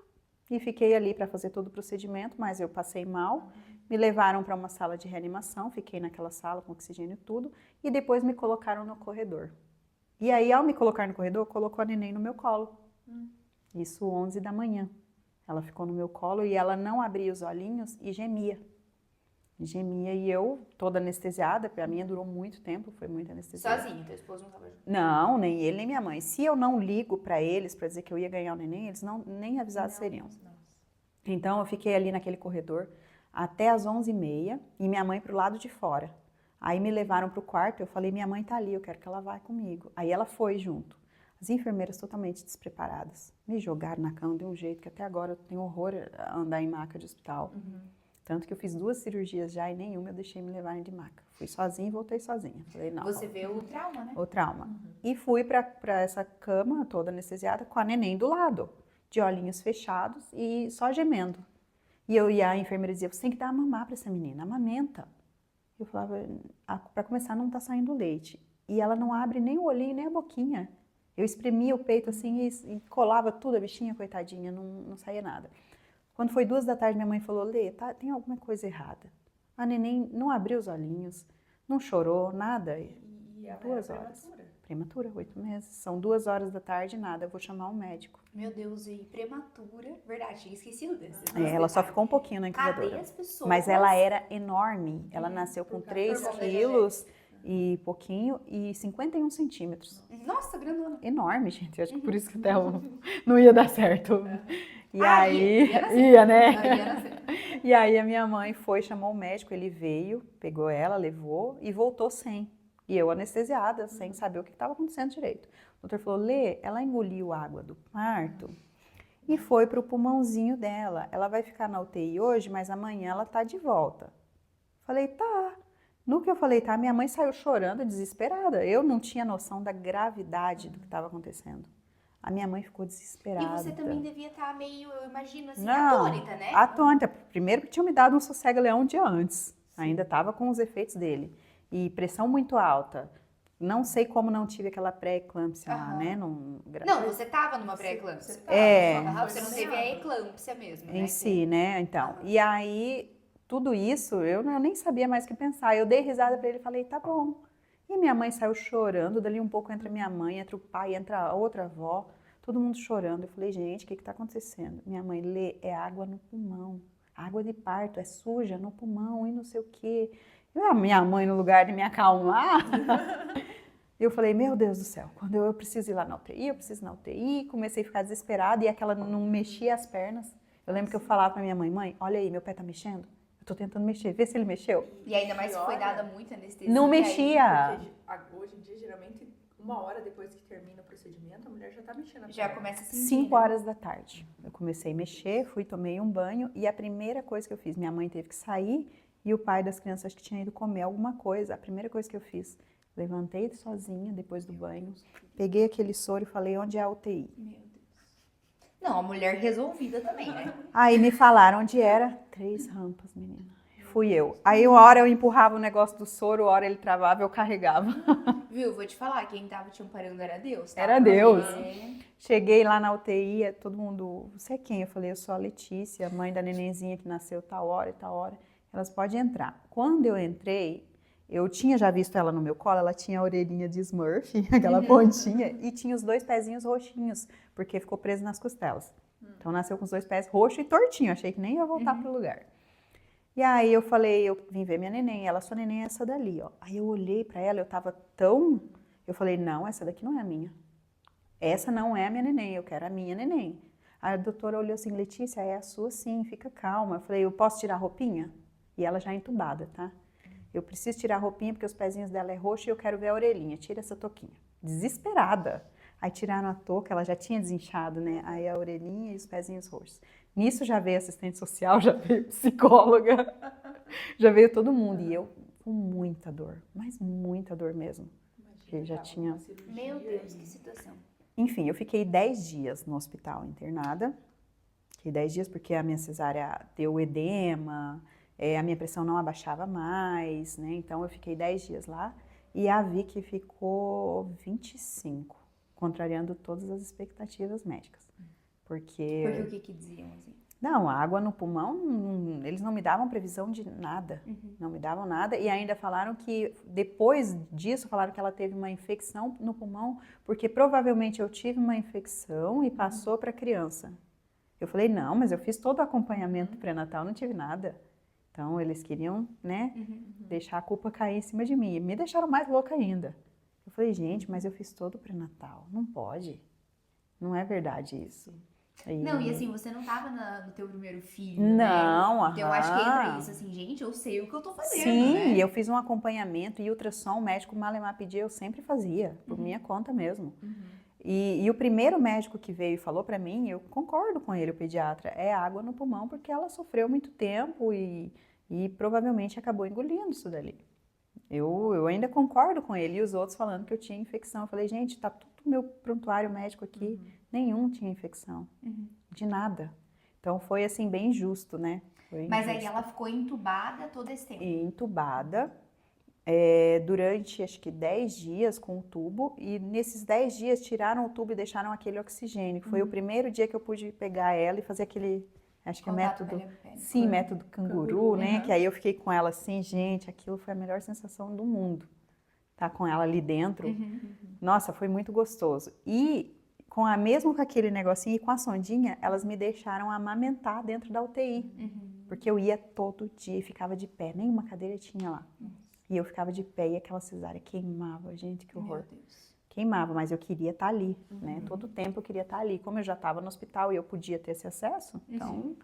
E fiquei ali para fazer todo o procedimento, mas eu passei mal. Me levaram para uma sala de reanimação, fiquei naquela sala com oxigênio e tudo, e depois me colocaram no corredor. E aí, ao me colocar no corredor, colocou a neném no meu colo. Isso 11 da manhã. Ela ficou no meu colo e ela não abria os olhinhos e gemia. Gemia e eu, toda anestesiada, a minha durou muito tempo, foi muito anestesia. Sozinho, teu esposo não estava junto? Não, nem ele, nem minha mãe. Se eu não ligo para eles para dizer que eu ia ganhar o neném, eles nem avisados seriam. Então, eu fiquei ali naquele corredor até as 11h30 e minha mãe pro lado de fora. Aí me levaram pro quarto, eu falei, minha mãe tá ali, eu quero que ela vá comigo. Aí ela foi junto. As enfermeiras totalmente despreparadas. Me jogaram na cama de um jeito que até agora eu tenho horror a andar em maca de hospital. Tanto que eu fiz 2 cirurgias já e nenhuma eu deixei me levarem de maca. Fui sozinha e voltei sozinha. Falei, não. Você vê o trauma, né? O trauma. E fui pra essa cama toda anestesiada com a neném do lado, de olhinhos fechados e só gemendo. E a enfermeira dizia, você tem que dar a mamar pra essa menina, amamenta. Eu falava, pra começar não tá saindo leite. E ela não abre nem o olhinho, nem a boquinha. Eu espremia o peito assim e colava tudo, a bichinha, coitadinha, não saía nada. Quando foi 2 da tarde, minha mãe falou, Lê, tem alguma coisa errada. A neném não abriu os olhinhos, não chorou, nada. E ela 2 era horas. Prematura, 8 meses. São 2 horas da tarde, nada, eu vou chamar um médico. Meu Deus, e prematura, verdade, tinha esquecido desse. Ela só ficou um pouquinho na incubadora. Cadê as pessoas? Mas ela era enorme, ela nasceu com 3 quilos e pouquinho e 51 centímetros. Nossa, grandona. Enorme, gente, acho que por isso que até não ia dar certo. E aí, ia né? Ia nascer. E aí a minha mãe foi, chamou o médico, ele veio, pegou ela, levou e voltou sem. E eu anestesiada, sem saber o que estava acontecendo direito. O doutor falou, Lê, ela engoliu água do parto e foi para o pulmãozinho dela. Ela vai ficar na UTI hoje, mas amanhã ela tá de volta. Falei, tá. No que eu falei, tá, minha mãe saiu chorando, desesperada. Eu não tinha noção da gravidade do que estava acontecendo. A minha mãe ficou desesperada. E você também devia estar meio, eu imagino, assim, Não, atônita, né? Atônita. Primeiro que tinham me dado um sossega-leão um dia antes. Ainda estava com os efeitos dele. E pressão muito alta. Não sei como não tive aquela pré-eclâmpsia lá, Aham. né? Não, você tava numa pré-eclâmpsia. Você É. só Aham, foi você não no teve a meado. eclâmpsia mesmo, Em né? si, né? Então, Aham. e aí, tudo isso, eu nem sabia mais o que pensar. Eu dei risada pra ele e falei, tá bom. E minha mãe saiu chorando, dali um pouco entra minha mãe, entra o pai, entra a outra avó, todo mundo chorando. Eu falei, gente, o que tá acontecendo? Minha mãe, Lê, é água no pulmão, água de parto, é suja no pulmão e não sei o quê. E a minha mãe, no lugar de me acalmar, eu falei, meu Deus do céu, quando eu preciso ir lá na UTI, eu preciso ir na UTI. Comecei a ficar desesperada e aquela não mexia as pernas. Eu lembro que eu falava pra minha mãe, mãe, olha aí, meu pé tá mexendo. Eu tô tentando mexer, vê se ele mexeu. E ainda mais que foi Piora, dada muita anestesia. Não aí- mexia. Porque hoje em dia, geralmente, 1 hora depois que termina o procedimento, a mulher já tá mexendo a Já perna. começa a sentir, 5 né? horas da tarde. Eu comecei a mexer, fui, tomei um banho e a primeira coisa que eu fiz, minha mãe teve que sair e o pai das crianças acho que tinha ido comer alguma coisa. A primeira coisa que eu fiz, levantei sozinha depois do banho, peguei aquele soro e falei, onde é a UTI? Meu Deus. Não, a mulher resolvida também, né? Aí me falaram onde era, 3 rampas, menina. Fui eu. Aí uma hora eu empurrava o negócio do soro, uma hora ele travava, eu carregava. Viu, vou te falar, quem tava te amparando era Deus, tá? Era Deus. É. Cheguei lá na UTI, todo mundo, você é quem? Eu falei, eu sou a Letícia, mãe da nenenzinha que nasceu tal hora e tal hora. Elas podem entrar. Quando eu entrei, eu tinha já visto ela no meu colo, ela tinha a orelhinha de Smurf, aquela pontinha, e tinha os 2 pezinhos roxinhos, porque ficou preso nas costelas. Então nasceu com os 2 pés roxo e tortinho, achei que nem ia voltar pro lugar. E aí eu falei, eu vim ver minha neném, ela, sua neném é essa dali, ó. Aí eu olhei pra ela, eu tava tão, eu falei, não, essa daqui não é a minha. Essa não é a minha neném, eu quero a minha neném. Aí a doutora olhou assim, Letícia, é a sua sim, fica calma. Eu falei, eu posso tirar a roupinha? E ela já entubada, tá? Eu preciso tirar a roupinha porque os pezinhos dela é roxo e eu quero ver a orelhinha. Tira essa touquinha. Desesperada. Aí tiraram a touca, ela já tinha desinchado, né? Aí a orelhinha e os pezinhos roxos. Nisso já veio assistente social, já veio psicóloga, já veio todo mundo. E eu com muita dor, mas muita dor mesmo. Porque já tava tinha... numa cirurgia Meu Deus, e- que situação. Enfim, eu fiquei 10 dias no hospital internada. Fiquei 10 dias porque a minha cesárea deu edema, a minha pressão não abaixava mais, né? Então eu fiquei 10 dias lá e a Vicky ficou 25, contrariando todas as expectativas médicas. Porque o que diziam, assim? Não, a água no pulmão, eles não me davam previsão de nada, não me davam nada e ainda falaram que depois disso, falaram que ela teve uma infecção no pulmão, porque provavelmente eu tive uma infecção e passou para a criança. Eu falei, não, mas eu fiz todo o acompanhamento pré-natal, não tive nada. Então eles queriam, né, deixar a culpa cair em cima de mim, e me deixaram mais louca ainda. Eu falei, gente, mas eu fiz todo o pré-natal, não pode, não é verdade isso. Não, e assim, você não tava no teu primeiro filho, Não, né? Então eu acho que entra aham. isso, assim, gente, eu sei o que eu tô fazendo, Sim, né? e eu fiz um acompanhamento e ultrassom, o médico Malemar pedia, eu sempre fazia, por minha conta mesmo. E o primeiro médico que veio e falou pra mim, eu concordo com ele, o pediatra, é água no pulmão porque ela sofreu muito tempo e provavelmente acabou engolindo isso dali. Eu ainda concordo com ele e os outros falando que eu tinha infecção. Eu falei, gente, tá tudo meu prontuário médico aqui, nenhum tinha infecção, de nada. Então foi assim bem justo, né? Foi Mas aí injusto. ela ficou entubada todo esse tempo. E entubada durante acho que 10 dias com o tubo e nesses 10 dias tiraram o tubo e deixaram aquele oxigênio. Foi o primeiro dia que eu pude pegar ela e fazer aquele, acho que é Contato método, pele a pele. sim, método canguru, Canguru, né? aham. Que aí eu fiquei com ela assim, gente, aquilo foi a melhor sensação do mundo. Tá com ela ali dentro. Nossa, foi muito gostoso. E mesmo com aquele negocinho e com a sondinha, elas me deixaram amamentar dentro da UTI. Porque eu ia todo dia e ficava de pé, nenhuma cadeira tinha lá. E eu ficava de pé e aquela cesárea queimava, gente, que horror. Meu Deus. Queimava, mas eu queria estar ali, né? Todo tempo eu queria estar ali. Como eu já estava no hospital e eu podia ter esse acesso, então...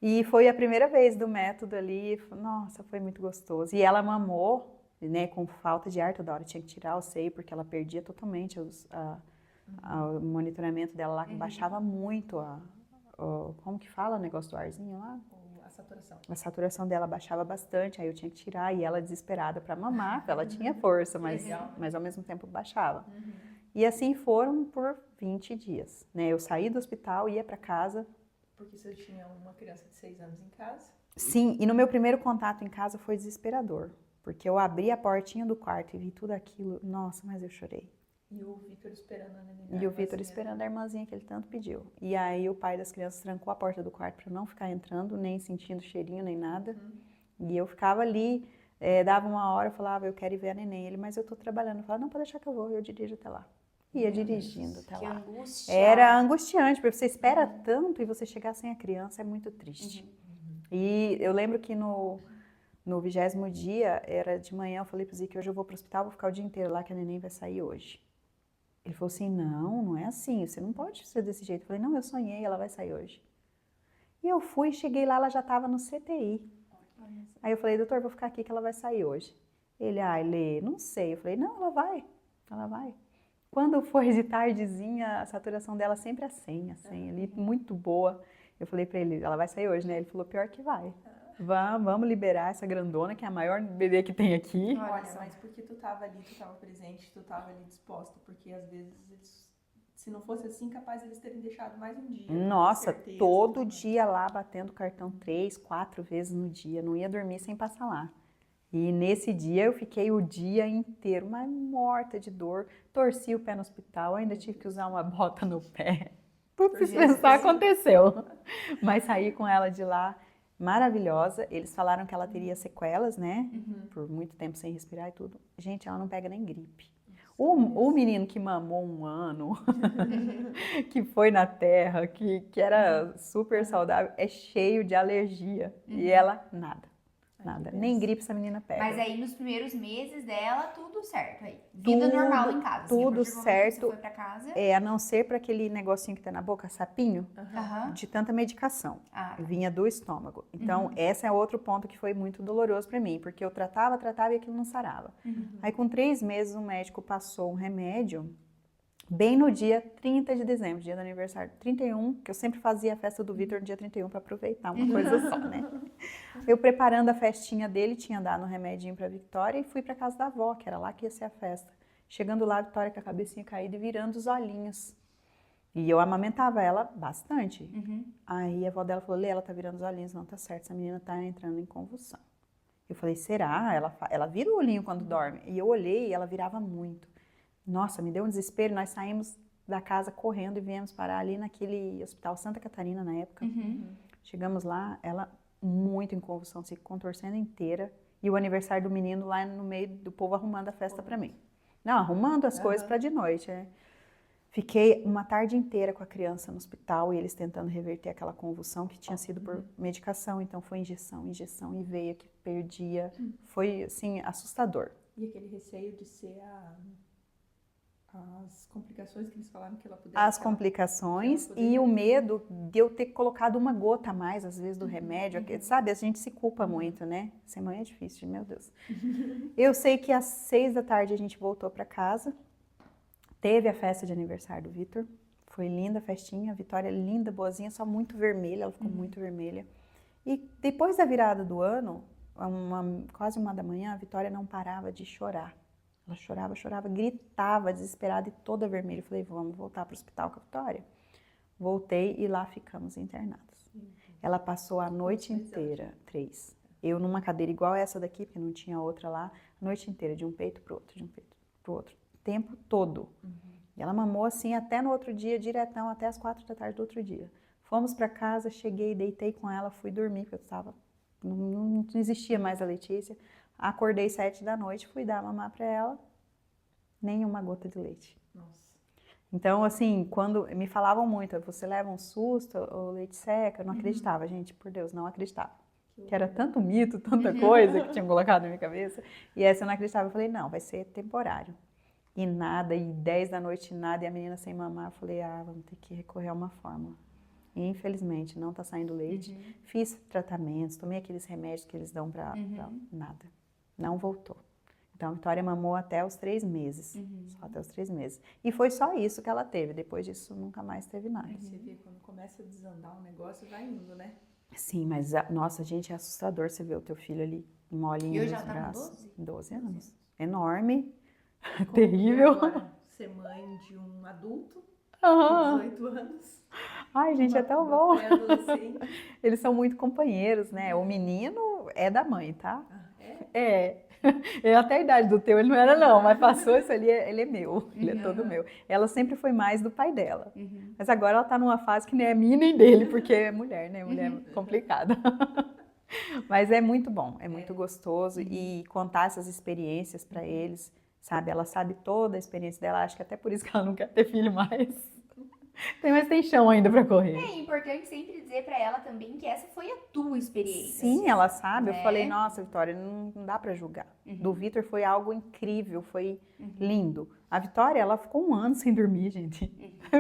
E foi a primeira vez do método ali, nossa, foi muito gostoso. E ela mamou, né, com falta de ar toda hora, tinha que tirar o seio, porque ela perdia totalmente o monitoramento dela lá, que baixava muito como que fala o negócio do arzinho lá? A saturação. A saturação dela baixava bastante, aí eu tinha que tirar e ela desesperada para mamar, porque ela tinha força, mas ao mesmo tempo baixava. E assim foram por 20 dias, né? Eu saí do hospital, ia para casa. Porque você tinha uma criança de 6 anos em casa. Sim, e no meu primeiro contato em casa foi desesperador. Porque eu abri a portinha do quarto e vi tudo aquilo. Nossa, mas eu chorei. E o Vitor esperando a neném. E o Vitor esperando a irmãzinha que ele tanto pediu. E aí o pai das crianças trancou a porta do quarto para não ficar entrando, nem sentindo cheirinho, nem nada. E eu ficava ali, dava uma hora, eu falava, eu quero ir ver a neném. Ele, mas eu tô trabalhando. Eu falava, não, pode deixar que eu dirijo até lá. Ia dirigindo até Que lá. angústia. Era angustiante, porque você espera tanto e você chegar sem a criança é muito triste. E eu lembro que no 20º dia, era de manhã, eu falei pro Zico, hoje eu vou pro hospital, vou ficar o dia inteiro lá, que a neném vai sair hoje. Ele falou assim, não é assim, você não pode ser desse jeito. Eu falei, não, eu sonhei, ela vai sair hoje. E eu fui, cheguei lá, ela já estava no CTI. Aí eu falei, doutor, vou ficar aqui que ela vai sair hoje. Ele, Lê, não sei. Eu falei, não, ela vai. Quando foi de tardezinha, a saturação dela sempre a 100 ali, muito boa. Eu falei pra ele, ela vai sair hoje, né? Ele falou, pior que vai. Vamos liberar essa grandona, que é a maior bebê que tem aqui. Olha, mas porque tu tava ali, tu tava presente, tu tava ali disposta, porque às vezes eles, se não fosse assim, capaz eles terem deixado mais um dia. Nossa, todo dia lá batendo cartão 3, 4 vezes no dia, não ia dormir sem passar lá. E nesse dia eu fiquei o dia inteiro, mas morta de dor, torci o pé no hospital, ainda tive que usar uma bota no pé. Tudo que se pensar aconteceu. Mas saí com ela de lá maravilhosa. Eles falaram que ela teria sequelas, né? Por muito tempo sem respirar e tudo. Gente, ela não pega nem gripe. O menino que mamou 1 ano, que foi na terra, que era super saudável, é cheio de alergia. E ela, nada. Nem gripe essa menina pega. Mas aí nos primeiros meses dela, tudo certo aí. Vida normal em casa. Tudo assim, certo. Você foi pra casa. A não ser para aquele negocinho que tá na boca, sapinho, de tanta medicação. Vinha do estômago. Então, esse é outro ponto que foi muito doloroso para mim, porque eu tratava e aquilo não sarava. Aí, com 3 meses, o médico passou um remédio, bem no dia 30 de dezembro, dia do aniversário 31, que eu sempre fazia a festa do Vitor no dia 31 para aproveitar uma coisa só, né? Eu preparando a festinha dele, tinha dado um remedinho para Vitória e fui para casa da avó, que era lá que ia ser a festa. Chegando lá, a Vitória com a cabecinha caída e virando os olhinhos. E eu amamentava ela bastante. Aí a avó dela falou, Lê, ela tá virando os olhinhos. Não, tá certo, essa menina tá entrando em convulsão. Eu falei, será? Ela vira o olhinho quando dorme. E eu olhei e ela virava muito. Nossa, me deu um desespero, nós saímos da casa correndo e viemos parar ali naquele hospital Santa Catarina na época. Chegamos lá, ela muito em convulsão, se contorcendo inteira, e o aniversário do menino lá no meio do povo arrumando a festa pra mim. Não, arrumando as coisas pra de noite, né? Fiquei uma tarde inteira com a criança no hospital e eles tentando reverter aquela convulsão que tinha sido por medicação, então foi injeção e veia que perdia. Foi, assim, assustador. E aquele receio de ser as complicações que eles falaram que ela pudesse... As complicações e o medo de eu ter colocado uma gota a mais, às vezes, do remédio. Sabe, a gente se culpa muito, né? Ser mãe é difícil, meu Deus. Eu sei que às 6 da tarde a gente voltou para casa. Teve a festa de aniversário do Vitor. Foi linda a festinha. A Vitória linda, boazinha, só muito vermelha. Ela ficou muito vermelha. E depois da virada do ano, quase 1 da manhã, a Vitória não parava de chorar. Ela chorava, gritava, desesperada e toda vermelha. Eu falei, vamos voltar para o hospital com a Vitória. Voltei e lá ficamos internados. Ela passou a noite inteira, 3. Eu numa cadeira igual essa daqui, porque não tinha outra lá, a noite inteira, de um peito pro outro, de um peito pro outro. O tempo todo. E ela mamou assim até no outro dia, diretão, até as 4 da tarde do outro dia. Fomos para casa, cheguei, deitei com ela, fui dormir, porque eu estava... Não existia mais a Letícia. Acordei 7 da noite, fui dar mamar para ela, nenhuma gota de leite. Nossa. Então, assim, quando me falavam muito, você leva um susto, o leite seca, eu não acreditava, gente, por Deus, não acreditava. Que era tanto mito, tanta coisa que tinham colocado na minha cabeça, e essa eu não acreditava. Eu falei, não, vai ser temporário. E nada, e 10 da noite nada, e a menina sem mamar, eu falei, vamos ter que recorrer a uma fórmula. E, infelizmente, não tá saindo leite. Fiz tratamentos, tomei aqueles remédios que eles dão pra nada. Não voltou. Então, a Vitória mamou até os 3 meses. Só até os 3 meses. E foi só isso que ela teve. Depois disso, nunca mais teve nada. Aí você vê, quando começa a desandar o negócio, vai indo, né? Sim, mas, nossa, gente, é assustador você ver o teu filho ali, molinho nos braços. 12 anos. Enorme. Terrível. Agora, ser mãe de um adulto, de 18 anos. Ai, gente, é tão bom. Pré-adolescente. Eles são muito companheiros, né? O menino é da mãe, tá? É? É. Eu, até a idade do teu, ele não era não, mas passou isso ali, ele é meu, ele é todo meu. Ela sempre foi mais do pai dela. Mas agora ela tá numa fase que nem é minha nem dele, porque é mulher, né? Mulher é complicada. Mas é muito bom, é muito gostoso e contar essas experiências para eles, sabe? Ela sabe toda a experiência dela, acho que até por isso que ela não quer ter filho mais. Mas tem chão ainda para correr. É importante sempre dizer pra ela também que essa foi a tua experiência. Sim, ela sabe. Né? Eu falei, nossa, Vitória, não dá para julgar. Do Vitor foi algo incrível, foi lindo. A Vitória, ela ficou um ano sem dormir, gente.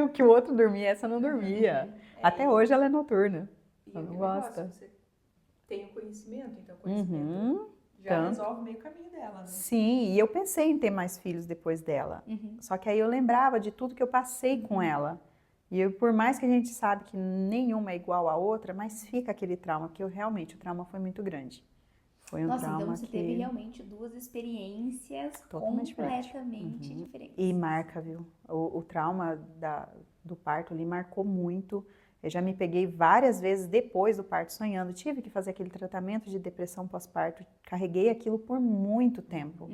O que o outro dormia, essa não dormia. Até hoje ela é noturna. E Ela não aquele negócio, gosta. você tem o conhecimento, então o conhecimento já tanto. resolve meio caminho dela, né? Sim, e eu pensei em ter mais filhos depois dela. Só que aí eu lembrava de tudo que eu passei com ela. E por mais que a gente sabe que nenhuma é igual à outra, mas fica aquele trauma, porque realmente o trauma foi muito grande. Foi um Nossa, trauma então você que teve realmente duas experiências Totalmente completamente diferentes. E marca, viu? O trauma do parto ali marcou muito. Eu já me peguei várias vezes depois do parto sonhando. Tive que fazer aquele tratamento de depressão pós-parto. Carreguei aquilo por muito tempo.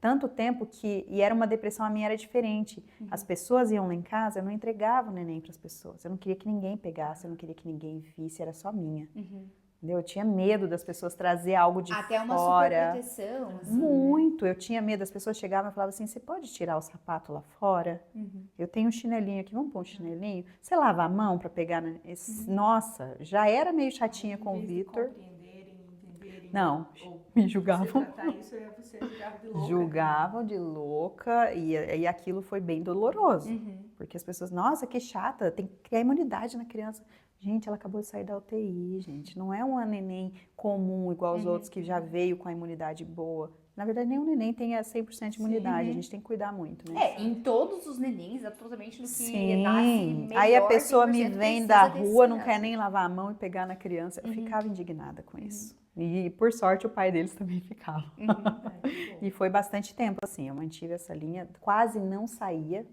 Tanto tempo que... E era uma depressão, a minha era diferente. As pessoas iam lá em casa, eu não entregava o neném para as pessoas. Eu não queria que ninguém pegasse, eu não queria que ninguém visse, era só minha. Entendeu? Eu tinha medo das pessoas trazer algo de Até uma fora. superproteção, assim, Muito. Eu tinha medo. As pessoas chegavam e falavam assim, você pode tirar o sapato lá fora? Eu tenho um chinelinho aqui, vamos pôr um chinelinho? Você lava a mão para pegar? Nossa, já era meio chatinha com o Vitor. Entenderem, Não, ou me você julgavam. tratar isso, você julgava de louca. Julgavam de louca e aquilo foi bem doloroso. Porque as pessoas, nossa, que chata, tem que criar imunidade na criança. Gente, ela acabou de sair da UTI, gente. Não é uma neném comum, igual os outros que já veio com a imunidade boa. Na verdade, nenhum neném tem a 100% de imunidade. A gente tem que cuidar muito, né? em todos os nenéns, absolutamente no que Sim. nasce melhor, Aí a pessoa me 100% vem precisa da desse rua, não cuidado. quer nem lavar a mão e pegar na criança. Eu ficava indignada com isso. E, por sorte, o pai deles também ficava. E foi bastante tempo, assim. Eu mantive essa linha, quase não saía.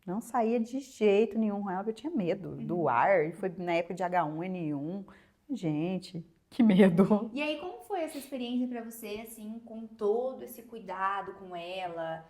Não saía de jeito nenhum com ela, porque eu tinha medo do ar. E foi na época de H1N1. Gente, que medo. E aí, como foi essa experiência pra você, assim, com todo esse cuidado com ela,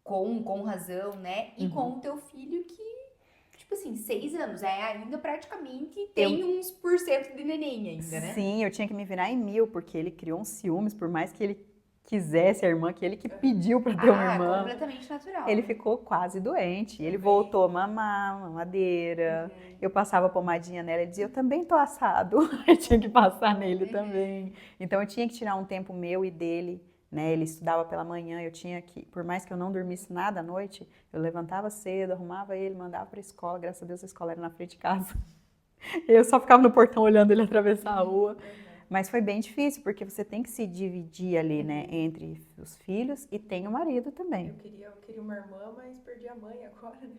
com razão, né? E com o teu filho que, tipo assim, 6 anos, ainda praticamente tem uns % de neném ainda, né? Sim, eu tinha que me virar em 1000, porque ele criou um ciúmes, por mais que ele quisesse a irmã, que ele que pediu pra ter uma irmã. Completamente natural. Ele né? ficou quase doente. Ele voltou a mamar, mamadeira. Eu passava pomadinha nela e dizia, eu também tô assado. Eu tinha que passar nele também. Então eu tinha que tirar um tempo meu e dele, né? Ele estudava pela manhã, eu tinha que, por mais que eu não dormisse nada à noite, eu levantava cedo, arrumava ele, mandava pra escola. Graças a Deus a escola era na frente de casa. Eu só ficava no portão olhando ele atravessar a rua. Mas foi bem difícil, porque você tem que se dividir ali, né, entre os filhos e tem o marido também. Eu queria uma irmã, mas perdi a mãe agora, né?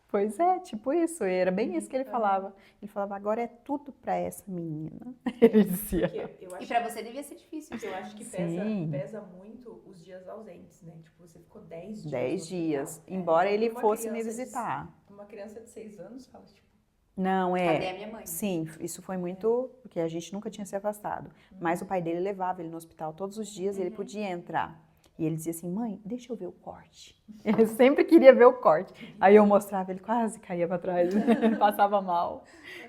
Pois é, tipo isso, era bem isso que ele falava. Ele falava, agora é tudo pra essa menina. Ele dizia. Eu acho E pra você devia ser difícil. Eu acho que Sim. pesa muito os dias ausentes, né? Tipo, você ficou 10 dias 10 no dias, hospital. embora Então, ele uma fosse me criança visitar. Uma criança de 6 anos fala, tipo, Não, Cadê a minha mãe? Sim, isso foi muito, porque a gente nunca tinha se afastado. Mas o pai dele levava ele no hospital todos os dias e ele podia entrar. E ele dizia assim, mãe, deixa eu ver o corte. Ele sempre queria ver o corte. Aí eu mostrava, ele quase caía para trás, ele passava mal.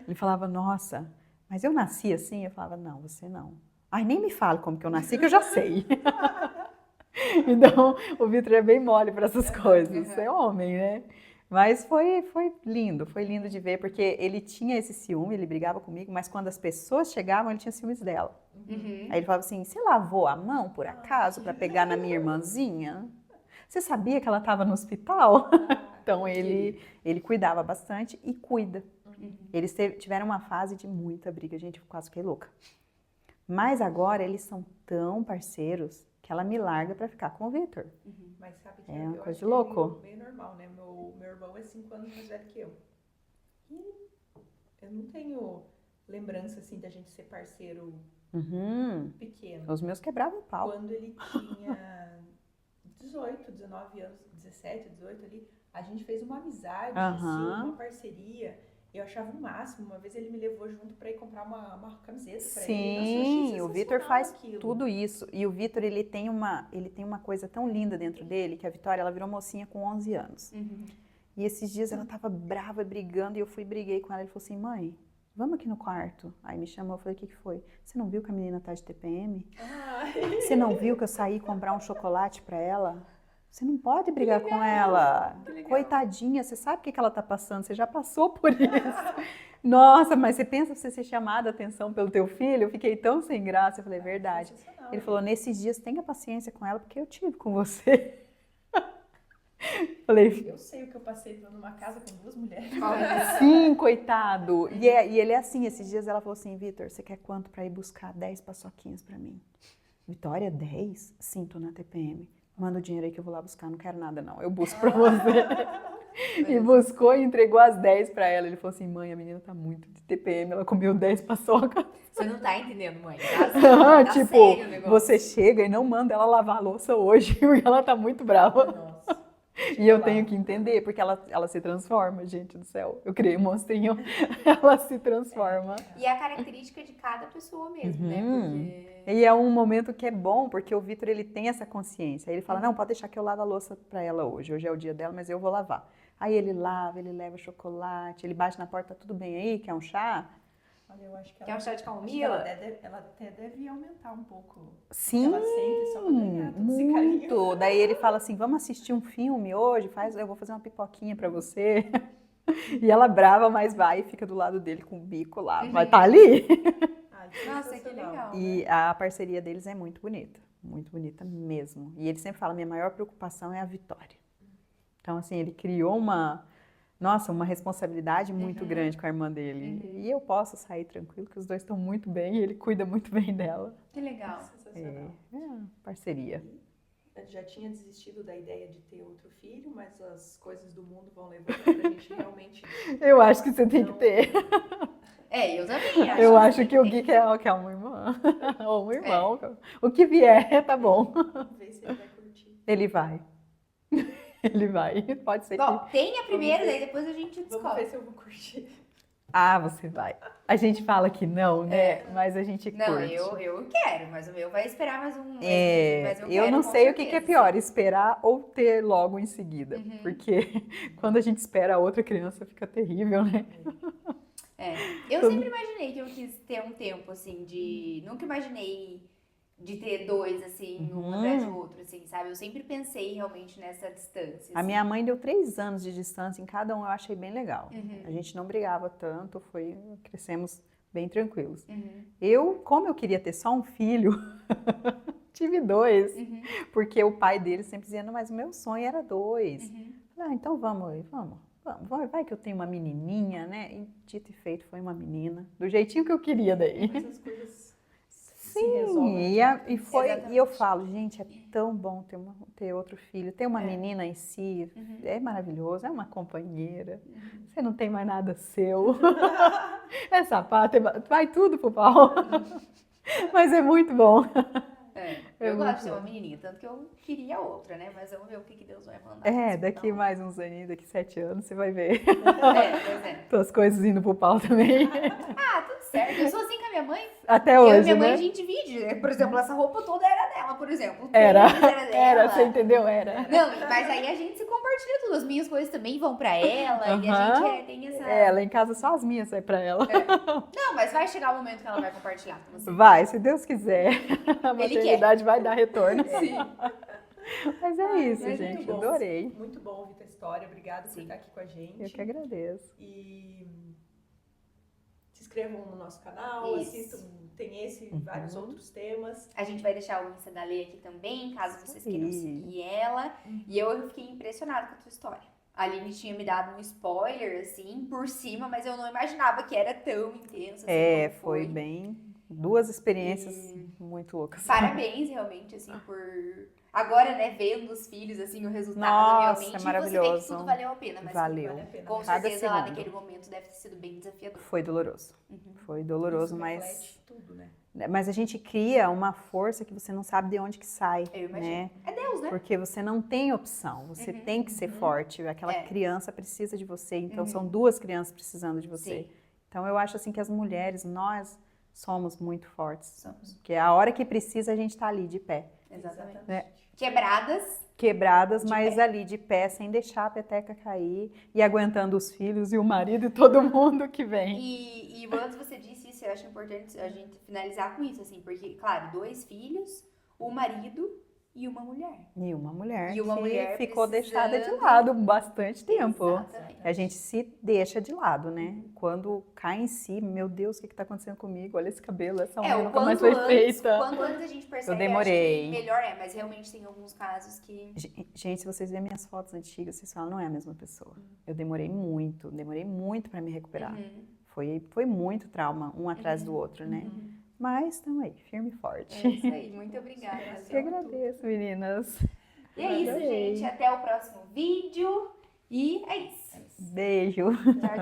Ele falava, nossa, mas eu nasci assim? Eu falava, não, você não. Ai, nem me fale como que eu nasci, que eu já sei. Então, o Vitor é bem mole para essas coisas. É homem, né? Mas foi lindo de ver, porque ele tinha esse ciúme, ele brigava comigo, mas quando as pessoas chegavam, ele tinha ciúmes dela. Aí ele falava assim, você lavou a mão, por acaso, para pegar na minha irmãzinha? Você sabia que ela estava no hospital? Então ele cuidava bastante e cuida. Eles tiveram uma fase de muita briga, gente, eu quase fiquei louca. Mas agora eles são tão parceiros que ela me larga para ficar com o Vitor. Mas sabe que É uma eu coisa acho de louco. Que é meio normal, né? Meu irmão é 5 anos mais velho que eu. E eu não tenho lembrança, assim, da gente ser parceiro pequeno. Os meus quebravam o pau. Quando ele tinha 18, 19 anos, 17, 18 ali, a gente fez uma amizade, assim, uma parceria. Eu achava o máximo. Uma vez ele me levou junto para ir comprar uma camiseta para ele. Nossa, eu Sim, achei o Vitor sensacional faz aquilo. tudo isso. E o Vitor, ele tem uma coisa tão linda dentro dele, que a Vitória, ela virou mocinha com 11 anos. E esses dias ela tava brava, brigando, e eu briguei com ela. Ele falou assim, mãe, vamos aqui no quarto. Aí me chamou, eu falei, o que foi? Você não viu que a menina tá de TPM? Ai, Você não viu que eu saí comprar um chocolate pra ela? Você não pode brigar com ela. que legal. Coitadinha, você sabe o que ela tá passando, você já passou por isso. Nossa, mas você pensa você ser chamada a atenção pelo teu filho? Eu fiquei tão sem graça, eu falei, verdade. sensacional. Ele falou, nesses dias tenha paciência com ela, porque eu tive com você. Falei, Eu sei o que eu passei numa casa com 2 mulheres. sim, coitado. E ele é assim, esses dias ela falou assim, Vitor, você quer quanto pra ir buscar 10 paçoquinhas pra mim? Vitória, 10? Sim, tô na TPM. Manda o dinheiro aí que eu vou lá buscar, não quero nada não, eu busco pra você. E buscou e entregou as 10 pra ela. Ele falou assim, mãe, a menina tá muito de TPM, ela comeu 10 paçoca. Você não tá entendendo, mãe. Tá Tipo, sério o negócio. você chega e não manda ela lavar a louça hoje, porque ela tá muito brava. Nossa. E eu tenho que entender, porque ela se transforma, gente do céu. Eu criei um monstrinho, ela se transforma. E é a característica de cada pessoa mesmo, né? Porque... E é um momento que é bom, porque o Vitor, ele tem essa consciência. Aí ele fala, não, pode deixar que eu lave a louça pra ela hoje. Hoje é o dia dela, mas eu vou lavar. Aí ele lava, ele leva chocolate, ele bate na porta, tá tudo bem aí? Quer um chá? Olha, eu acho que Quer um chá de acho que camomila? ela até deve aumentar um pouco. Sim, Ela sempre só pra ganhar todo esse carinho. muito. Daí ele fala assim, vamos assistir um filme hoje? Eu vou fazer uma pipoquinha pra você. E ela brava, mas vai e fica do lado dele com o bico lá. Vai estar ali. Ai, Nossa, que sensacional. legal. E a parceria deles é muito bonita mesmo. E ele sempre fala, minha maior preocupação é a Vitória. Então, assim, ele criou uma responsabilidade muito grande com a irmã dele. E eu posso sair tranquilo, que os dois estão muito bem e ele cuida muito bem dela. Que legal. Sensacional. É uma parceria. Eu já tinha desistido da ideia de ter outro filho, mas as coisas do mundo vão levando pra gente realmente... Eu acho que você tem que ter. É, eu também acho. Eu acho que o Gui quer uma irmã. Ou um irmão. O que vier, tá bom. Vamos ver se ele vai curtir. Ele vai. Ele vai. Pode ser que... Bom, tenha primeiro, Vamos ver. daí depois a gente Vamos descobre. ver se eu vou curtir. Ah, você vai. A gente fala que não, né? Mas a gente Não, curte. eu quero, mas o meu vai esperar mais um... mas Eu quero, não com sei o que é certeza. pior, esperar ou ter logo em seguida. Uhum. Porque quando a gente espera a outra criança, fica terrível, né? Eu sempre imaginei que eu quis ter um tempo, assim, de... Nunca imaginei de ter 2, assim, um atrás do outro, assim, sabe? Eu sempre pensei realmente nessa distância. A assim. minha mãe deu 3 anos de distância em cada um, eu achei bem legal. Uhum. A gente não brigava tanto, crescemos bem tranquilos. Uhum. Como eu queria ter só um filho, tive 2. Uhum. Porque o pai dele sempre dizia, não, mas o meu sonho era 2. Uhum. Falei, então vamos. Vai que eu tenho uma menininha, né? E dito e feito, foi uma menina. Do jeitinho que eu queria daí. Mas as coisas se Sim, resolvem. e eu falo, gente, é tão bom ter outro filho. Ter uma menina em si é maravilhoso, é uma companheira. Você não tem mais nada seu. É sapato, vai tudo pro pau. Mas é muito bom. Eu muito gosto de ser bom. uma menininha, tanto que eu queria outra, né? Mas vamos ver o que Deus vai mandar. Daqui mais uns aninhos, daqui 7 anos, você vai ver. Pois é. Tuas coisas indo pro pau também. Ah, tudo certo. Eu sou assim com a minha mãe. Até Eu e hoje, minha mãe, né? a gente divide. Por exemplo, essa roupa toda era dela, por exemplo. O Era, tênis dela. você entendeu? Era. Não, mas aí a gente se compartilha tudo. As minhas coisas também vão pra ela. E a gente tem essa... Lá em casa só as minhas vai pra ela. Não, mas vai chegar o momento que ela vai compartilhar com você. Vai, se Deus quiser. A Ele maternidade vai dar retorno. Sim. Mas é isso, mas gente. muito bom. Adorei. Muito bom ouvir tua história. Obrigada por estar aqui com a gente. Eu que agradeço. E se inscrevam no nosso canal, Isso. assistam. Tem esse e vários outros temas. A gente vai deixar o Insta da Lê aqui também, caso vocês queiram Isso. seguir ela. E eu fiquei impressionada com a tua história. A Aline tinha me dado um spoiler, assim, por cima, mas eu não imaginava que era tão intenso. Assim, como Foi bem. 2 experiências muito loucas. Parabéns, realmente, assim, por... Agora, né, vendo os filhos, assim, o resultado, Nossa, realmente. é Você maravilhoso. vê que tudo valeu a pena. Mas Valeu. Vale a pena. com Cada certeza, lá segundo. naquele momento, deve ter sido bem desafiador. Foi doloroso. Foi doloroso, Isso mas reflete tudo, né? Mas a gente cria uma força que você não sabe de onde que sai, Eu imagino. né? É Deus, né? Porque você não tem opção, você tem que ser forte. Aquela É. criança precisa de você, então são duas crianças precisando de você. Sim. Então eu acho assim que as mulheres, nós somos muito fortes. Somos. Porque a hora que precisa a gente tá ali de pé. Exatamente. É. Quebradas. Quebradas, De mas pé. ali de pé, sem deixar a peteca cair e aguentando os filhos e o marido e todo mundo que vem. E antes você disse isso, eu acho importante a gente finalizar com isso, assim, porque, claro, 2 filhos, o marido e uma mulher. E uma mulher E uma que mulher ficou precisando- deixada de lado bastante tempo. Exatamente. A gente se deixa de lado, né? Quando cai em si, meu Deus, o que está acontecendo comigo? Olha esse cabelo, essa unha O nunca mais quanto foi antes, feita. quanto antes a gente percebe, Eu demorei. acho que melhor é, mas realmente tem alguns casos que... Gente, se vocês verem minhas fotos antigas, vocês falam, não é a mesma pessoa. Eu demorei muito para me recuperar. Foi muito trauma, um atrás do outro, né? Mas estamos aí, firme e forte. É isso aí, muito obrigada. Eu agradeço, meninas. E é isso, Adorei. gente, até o próximo vídeo. E é isso. Beijo. Tchau,